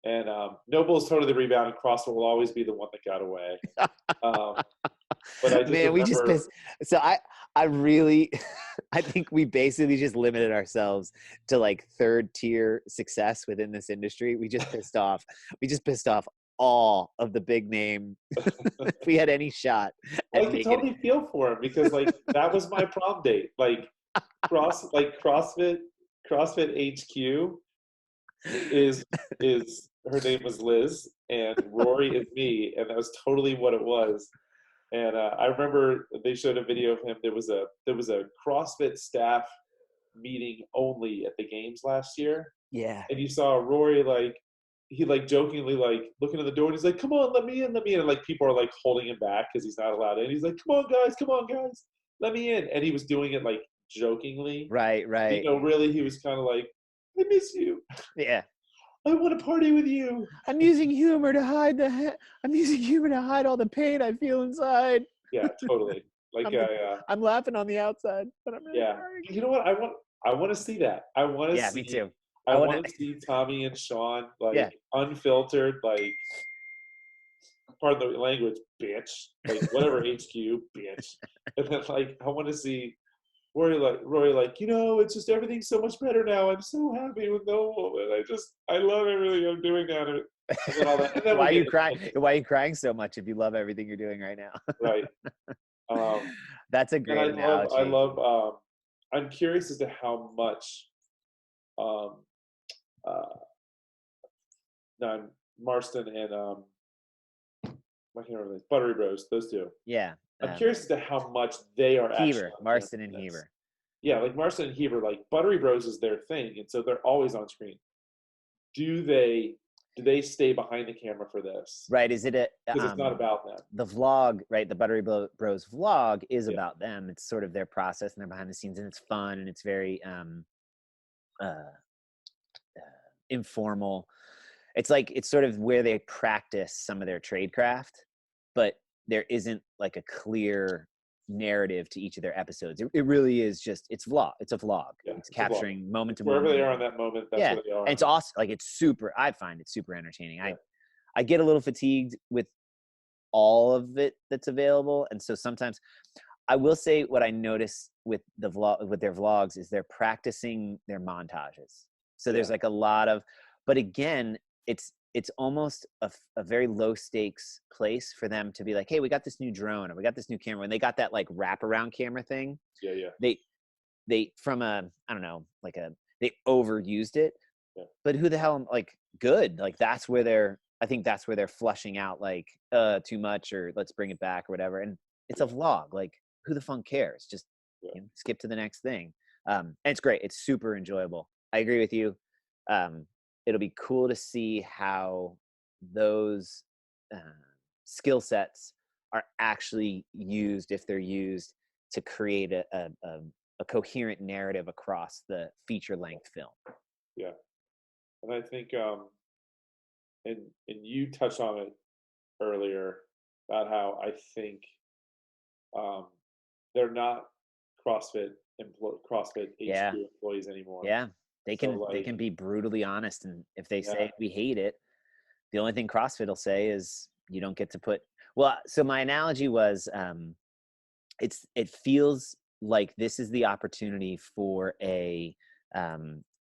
And Noble's totally the rebound, and CrossFit will always be the one that got away. But I just we just pissed. So I really, I think we basically just limited ourselves to like third tier success within this industry. We just pissed off all of the big name. If we had any shot. I can totally feel for him because like that was my prom date. Like CrossFit HQ is her name was Liz and Rory is me, and that was totally what it was. And I remember they showed a video of him. There was a CrossFit staff meeting only at the games last year. Yeah. And you saw Rory like he like jokingly like looking at the door and he's like, "Come on, let me in." And like people are like holding him back because he's not allowed in. He's like, come on guys, let me in." And he was doing it like jokingly. Right. Really he was kind of like, "I miss you. Yeah. I want to party with you." I'm using humor to hide all the pain I feel inside. Yeah, totally. Like I'm laughing on the outside, but I'm really sorry. You know what? I want to see that. I want to see. Yeah, me too. I want to see Tommy and Sean like unfiltered, like pardon the language, bitch. Like whatever HQ, bitch. And then like I want to see Rory like, it's just everything's so much better now. I'm so happy with Noble, and I love everything I'm doing now. And all that. And then Why are you crying so much if you love everything you're doing right now? Right. That's a great analogy. I'm curious as to how much Marston and I can't remember this, Buttery Bros, those two. Yeah. I'm curious as to how much they are Heber, Marston and Heber. Yeah, like Marston and Heber, like Buttery Bros is their thing, and so they're always on screen. Do they stay behind the camera for this? Right. Is it because it's not about them. The vlog, right? The Buttery Bros vlog is about them. It's sort of their process and their behind the scenes, and it's fun and it's very informal. It's sort of where they practice some of their tradecraft, but there isn't like a clear narrative to each of their episodes. It really is just it's a vlog. Yeah, it's capturing moment to moment. Wherever they are in that moment, that's where they are. And it's awesome. Like I find it super entertaining. Yeah. I get a little fatigued with all of it that's available, and so sometimes I will say what I notice with their vlogs is they're practicing their montages. So there's like a lot of, but again, it's it's almost a very low stakes place for them to be like, hey, we got this new drone, or we got this new camera. And they got that like wraparound camera thing. Yeah. They from a, I don't know, like they overused it, but who the hell, like, good. Like I think that's where they're flushing out like, too much, or let's bring it back or whatever. And it's a vlog. Like, who the fun cares? Just skip to the next thing. And it's great. It's super enjoyable. I agree with you. It'll be cool to see how those skill sets are actually used, if they're used to create a coherent narrative across the feature length film. Yeah. And I think, and you touched on it earlier about how I think they're not CrossFit HQ employees anymore. Yeah, they can be brutally honest, and if they say we hate it, the only thing CrossFit will say is you don't get to put. Well, so my analogy was, it feels like this is the opportunity for a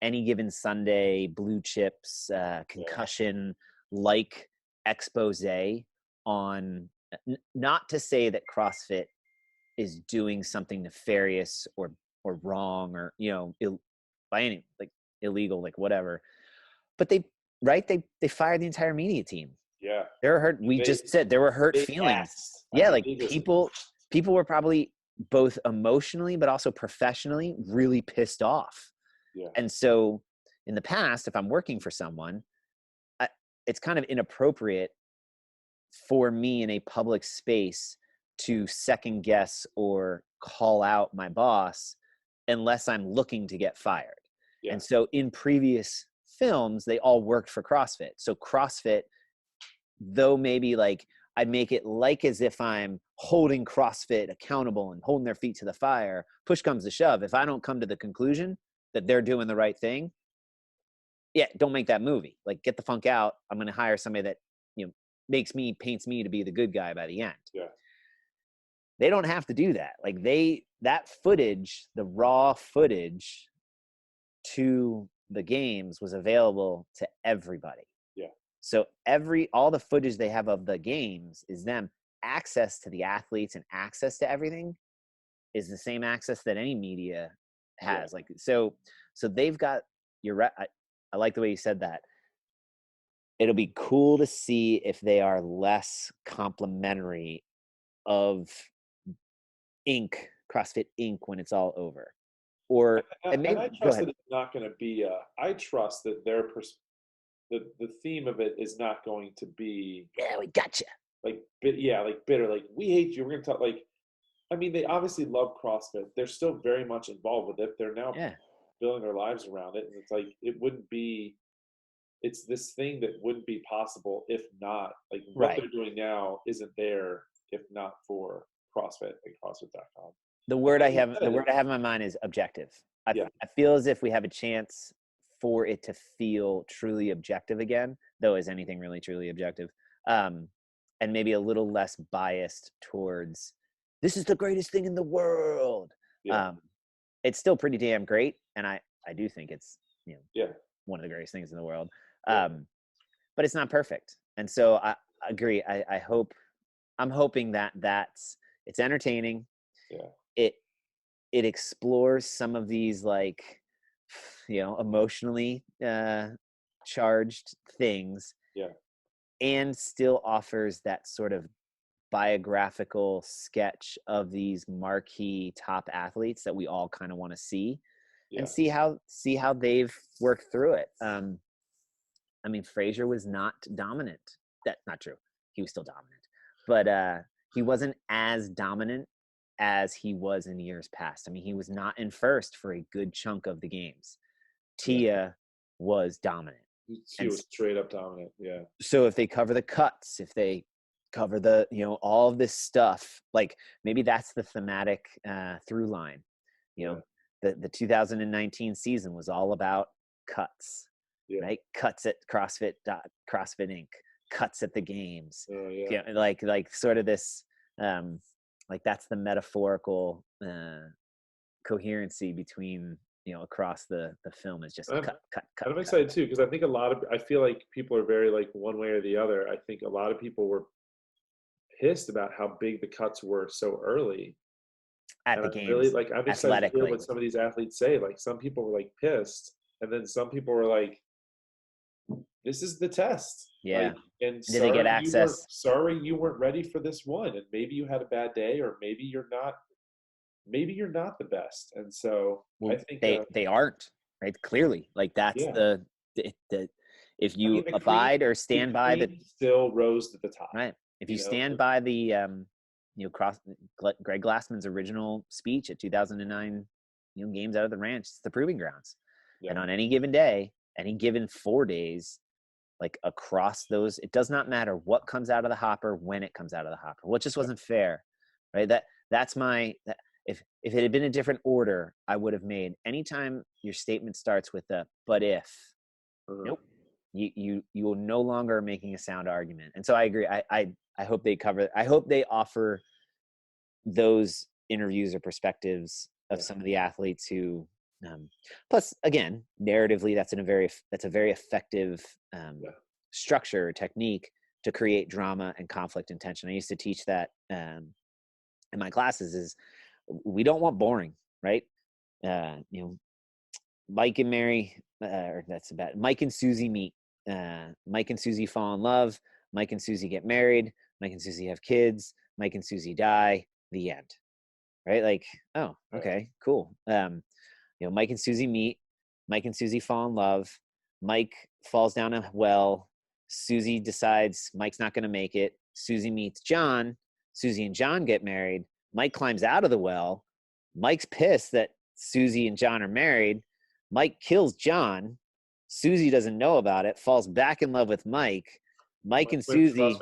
any given Sunday blue chips concussion like expose on, not to say that CrossFit is doing something nefarious or wrong, or by any, like, illegal, like whatever, but they fired the entire media team. Yeah, they're hurt. We just said there were hurt feelings. Like people were probably both emotionally but also professionally really pissed off. And so in the past, if I'm working for someone, it's kind of inappropriate for me in a public space to second guess or call out my boss unless I'm looking to get fired. And so in previous films, they all worked for CrossFit. So CrossFit, though maybe like I make it like as if I'm holding CrossFit accountable and holding their feet to the fire, push comes to shove, if I don't come to the conclusion that they're doing the right thing, don't make that movie. Like, get the funk out. I'm going to hire somebody that, paints me to be the good guy by the end. They don't have to do that. Like, that footage, the raw footage to the games was available to everybody. So all the footage they have of the games is them. Access to the athletes and access to everything is the same access that any media has. Like, so they've got, you're right. I like the way you said that. It'll be cool to see if they are less complimentary of CrossFit Inc. when it's all over. Or and I trust that it's not going to be I trust that the theme of it is not going to be, we gotcha, like bitter, like we hate you, we're going to talk, like, I mean, they obviously love CrossFit. They're still very much involved with it. They're now building their lives around it, and it's like it's this thing that wouldn't be possible if not, like, what they're doing now isn't there if not for CrossFit and CrossFit.com. The word I have in my mind is objective. I feel as if we have a chance for it to feel truly objective again, though is anything really truly objective, and maybe a little less biased towards this is the greatest thing in the world. It's still pretty damn great, and I do think it's one of the greatest things in the world, but it's not perfect. And so I agree. I'm hoping that it's entertaining. It explores some of these, like, emotionally charged things, and still offers that sort of biographical sketch of these marquee top athletes that we all kind of want to see, and see how they've worked through it. I mean, Frazier was not dominant. That's not true. He was still dominant, but he wasn't as dominant as he was in years past. I mean, he was not in first for a good chunk of the games. Tia was dominant. He was straight up dominant. So if they cover the cuts, if they cover the, all of this stuff, like, maybe that's the thematic through line. The 2019 season was all about cuts, right? Cuts at CrossFit Inc., cuts at the games. Like sort of this, like, that's the metaphorical coherency between across the film is just cut. And I'm excited too, because I think I feel like people are very like one way or the other. I think a lot of people were pissed about how big the cuts were so early at and the games. Really, like, I'm excited to hear what athletically. some of these athletes say. Like, some people were like pissed, and then some people were like, "This is the test." Yeah. Like, and Did they get access? Sorry, you weren't ready for this one, and maybe you had a bad day, or maybe you're not. Maybe you're not the best, and so I think they aren't, right? Clearly, like that's the if you abide or stand by the still rose to the top, right? If you stand by the Greg Glassman's original speech at 2009 games out of the ranch, it's the proving grounds. And on any given day, any given 4 days, like across those, it does not matter what comes out of the hopper, when it comes out of the hopper. Well, it just wasn't fair, right? That's my if it had been a different order, I would have made, anytime your statement starts with the "but if," nope, you will no longer making a sound argument. And so I agree. I hope they cover. I hope they offer those interviews or perspectives of some of the athletes who. Plus, again, narratively, that's a very effective structure or technique to create drama and conflict and tension. I used to teach that in my classes. Is we don't want boring, right? Mike and Mary, or that's about Mike and Susie meet. Mike and Susie fall in love. Mike and Susie get married. Mike and Susie have kids. Mike and Susie die. The end, right? Like, oh, okay, cool. Mike and Susie meet. Mike and Susie fall in love. Mike falls down a well. Susie decides Mike's not going to make it. Susie meets John. Susie and John get married. Mike climbs out of the well. Mike's pissed that Susie and John are married. Mike kills John. Susie doesn't know about it, falls back in love with Mike. Mike and Susie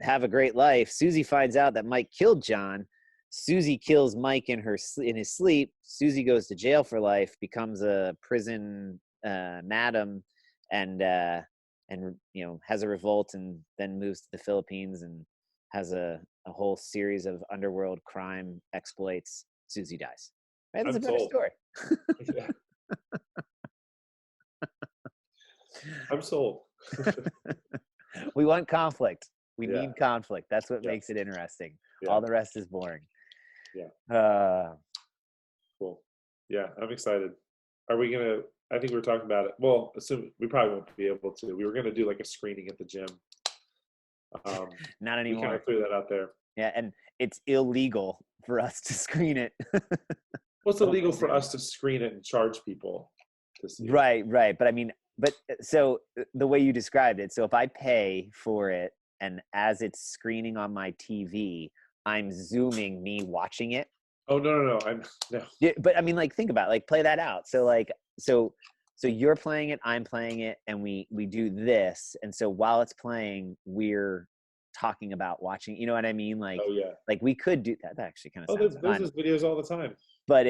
have a great life. Susie finds out that Mike killed John. Susie kills Mike in his sleep. Susie goes to jail for life, becomes a prison madam, and has a revolt, and then moves to the Philippines and has a whole series of underworld crime exploits. Susie dies. Right? That's a better story. I'm sold. We want conflict. We need conflict. That's what makes it interesting. All the rest is boring. Cool. Yeah, I'm excited. Are we gonna? I think we're talking about it. Well, assume we probably won't be able to. We were gonna do like a screening at the gym. Not anymore. We kind of threw that out there. Yeah, and it's illegal for us to screen it. Well, it's illegal for us to screen it and charge people to see it. Right. But so the way you described it, so if I pay for it and as it's screening on my TV, I'm zooming me watching it. Oh, no. No. Yeah, but I mean, like, think about it, like, play that out. So like, so you're playing it, I'm playing it, and we do this. And so while it's playing, we're talking about watching, you know what I mean? Like, like we could do that. That actually kind of sounds fun. There's videos all the time. But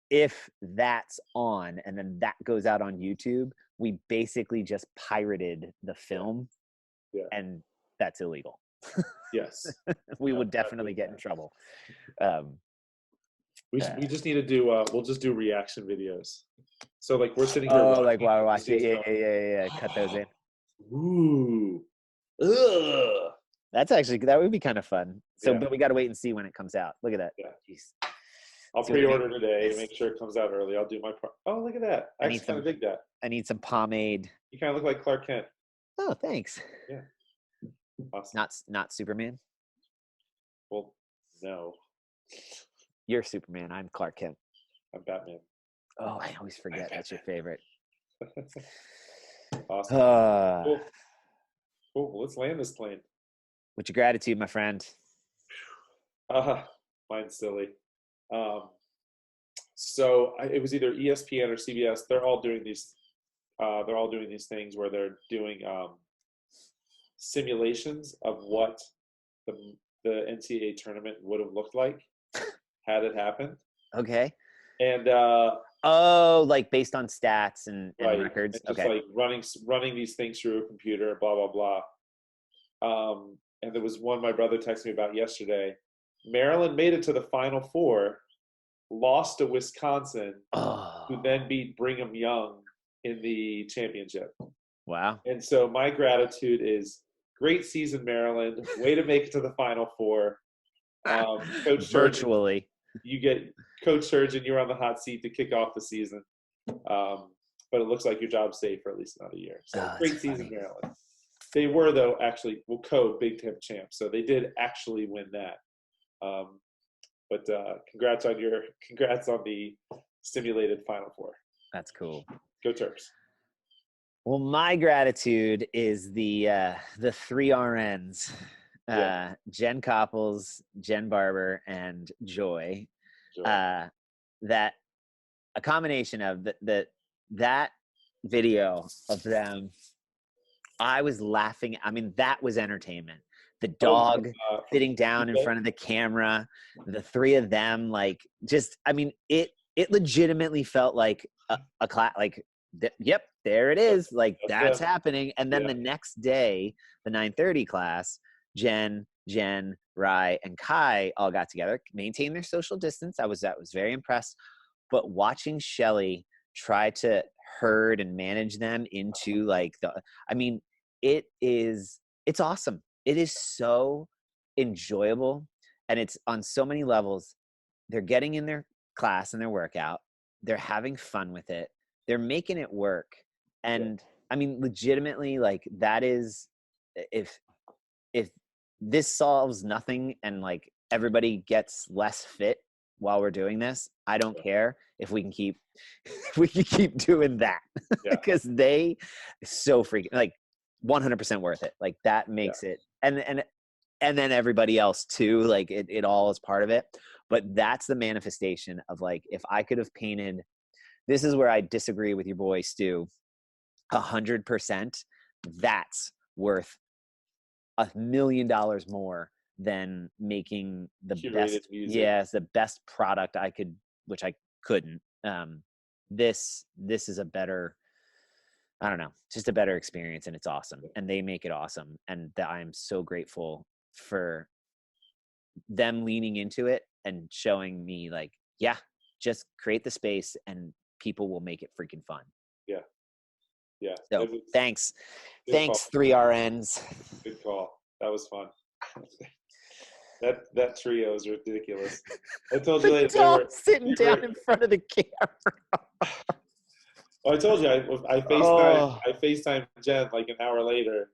if that's on and then that goes out on YouTube, we basically just pirated the film, and that's illegal. Yes. We would definitely get in trouble. We just need to do we'll just do reaction videos. So like we're sitting here like while we're watching yeah, cut those in. Ooh. Ugh. That would be kind of fun. So but we got to wait and see when it comes out. Look at that. Jeez. I'll pre-order today to make sure it comes out early. I'll do my part. Oh, look at that. I actually kind of dig that. I need some pomade. You kind of look like Clark Kent. Oh, thanks. Yeah. Awesome. Not Superman? Well, no. You're Superman. I'm Clark Kent. I'm Batman. Oh, I always forget. That's your favorite. Awesome. Cool. Well, let's land this plane. With your gratitude, my friend. Mine's silly. So it was either ESPN or CBS. They're all doing these things where they're doing simulations of what the NCAA tournament would have looked like had it happened. Okay. And like based on stats and records. And just like running these things through a computer, blah blah blah. And there was one my brother texted me about yesterday. Maryland made it to the Final Four, lost to Wisconsin, Oh, who then beat Brigham Young in the championship. wow. And so my gratitude is great season, Maryland. Way to make it to the Final Four. Coach Virtually. Coach Surgeon, you're on the hot seat to kick off the season. But it looks like your job's safe for at least another year. So great season, Maryland. They were, though, actually, Big Ten champs. So they did actually win that. But congrats on the stimulated Final Four. That's cool. Go Terps. Well, my gratitude is the 3 RNs, Jen Copples, Jen Barber, and Joy. That a combination of that video of them, I was laughing. I mean, that was entertainment. The dog sitting down in front of the camera, the 3 of them, like, just, I mean, it legitimately felt like a class, like, yep, there it is. Like, that's happening. And then the next day, the 9:30 class, Jen, Rye, and Kai all got together, maintained their social distance. I was very impressed. But watching Shelly try to herd and manage them into, like, it's awesome. It is so enjoyable, and it's on so many levels. They're getting in their class and their workout. They're having fun with it. They're making it work. And I mean, legitimately, like, that is, if this solves nothing and, like, everybody gets less fit while we're doing this, I don't care if we can keep doing that, because they so freaking, like, 100% worth it. Like, that makes it, and then everybody else too, like, it all is part of it. But that's the manifestation of, like, if I could have painted, this is where I disagree with your boy Stu 100%. That's worth $1 million more than making the best music. Yes, the best product I could, which I couldn't. This is a better, I don't know, just a better experience, and it's awesome, and they make it awesome, and I'm so grateful for them leaning into it and showing me, like, just create the space and people will make it freaking fun. So thanks call. 3 RNs. Good call. That was fun. That trio is ridiculous. I told you later, they were sitting down in front of the camera. Well, I told you I FaceTimed Jen like an hour later,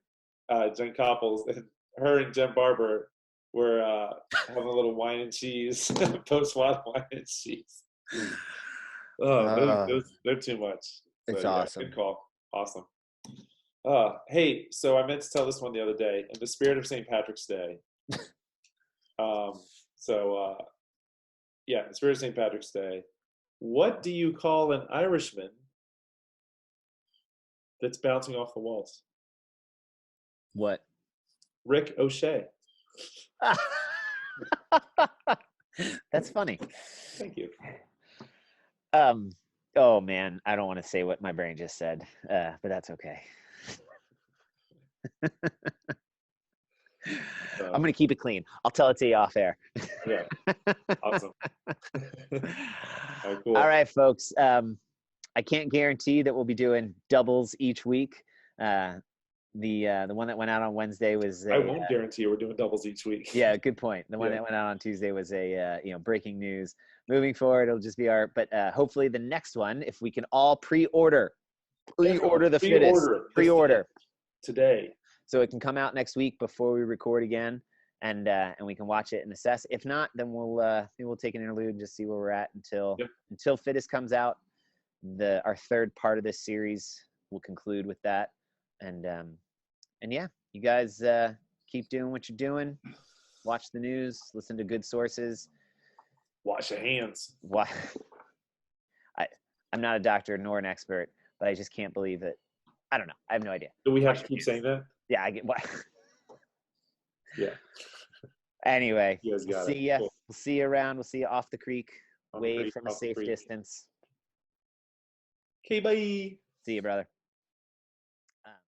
Jen Copples, and her and Jen Barber were having a little wine and cheese, post-WOD wine and cheese. They're too much. So, it's awesome. Good call. Awesome. Hey, so I meant to tell this one the other day, in the spirit of St. Patrick's Day. In the spirit of St. Patrick's Day, what do you call an Irishman that's bouncing off the walls? What? Rick O'Shea. That's funny. Thank you. Oh man, I don't want to say what my brain just said, but that's okay. I'm going to keep it clean. I'll tell it to you off air. Yeah. Awesome. Right, cool. All right, folks. I can't guarantee that we'll be doing doubles each week. The one that went out on Wednesday was I won't guarantee we're doing doubles each week. Yeah, good point. The one that went out on Tuesday was a breaking news. Moving forward, it'll just be but hopefully the next one, if we can all pre-order the Fittest. Pre-order today, so it can come out next week before we record again, and we can watch it and assess. If not, then we'll take an interlude and just see where we're at until Fittest comes out. Our third part of this series will conclude with that, and yeah, you guys keep doing what you're doing. Watch the news, listen to good sources. Wash your hands. I'm not a doctor nor an expert, but I just can't believe it. I don't know. I have no idea. Do we have to keep saying that? Yeah, I get what. Yeah. Anyway, you guys got see ya. Cool. We'll see you around. We'll see you off the creek. Wave from a safe distance. Okay, bye. See you, brother.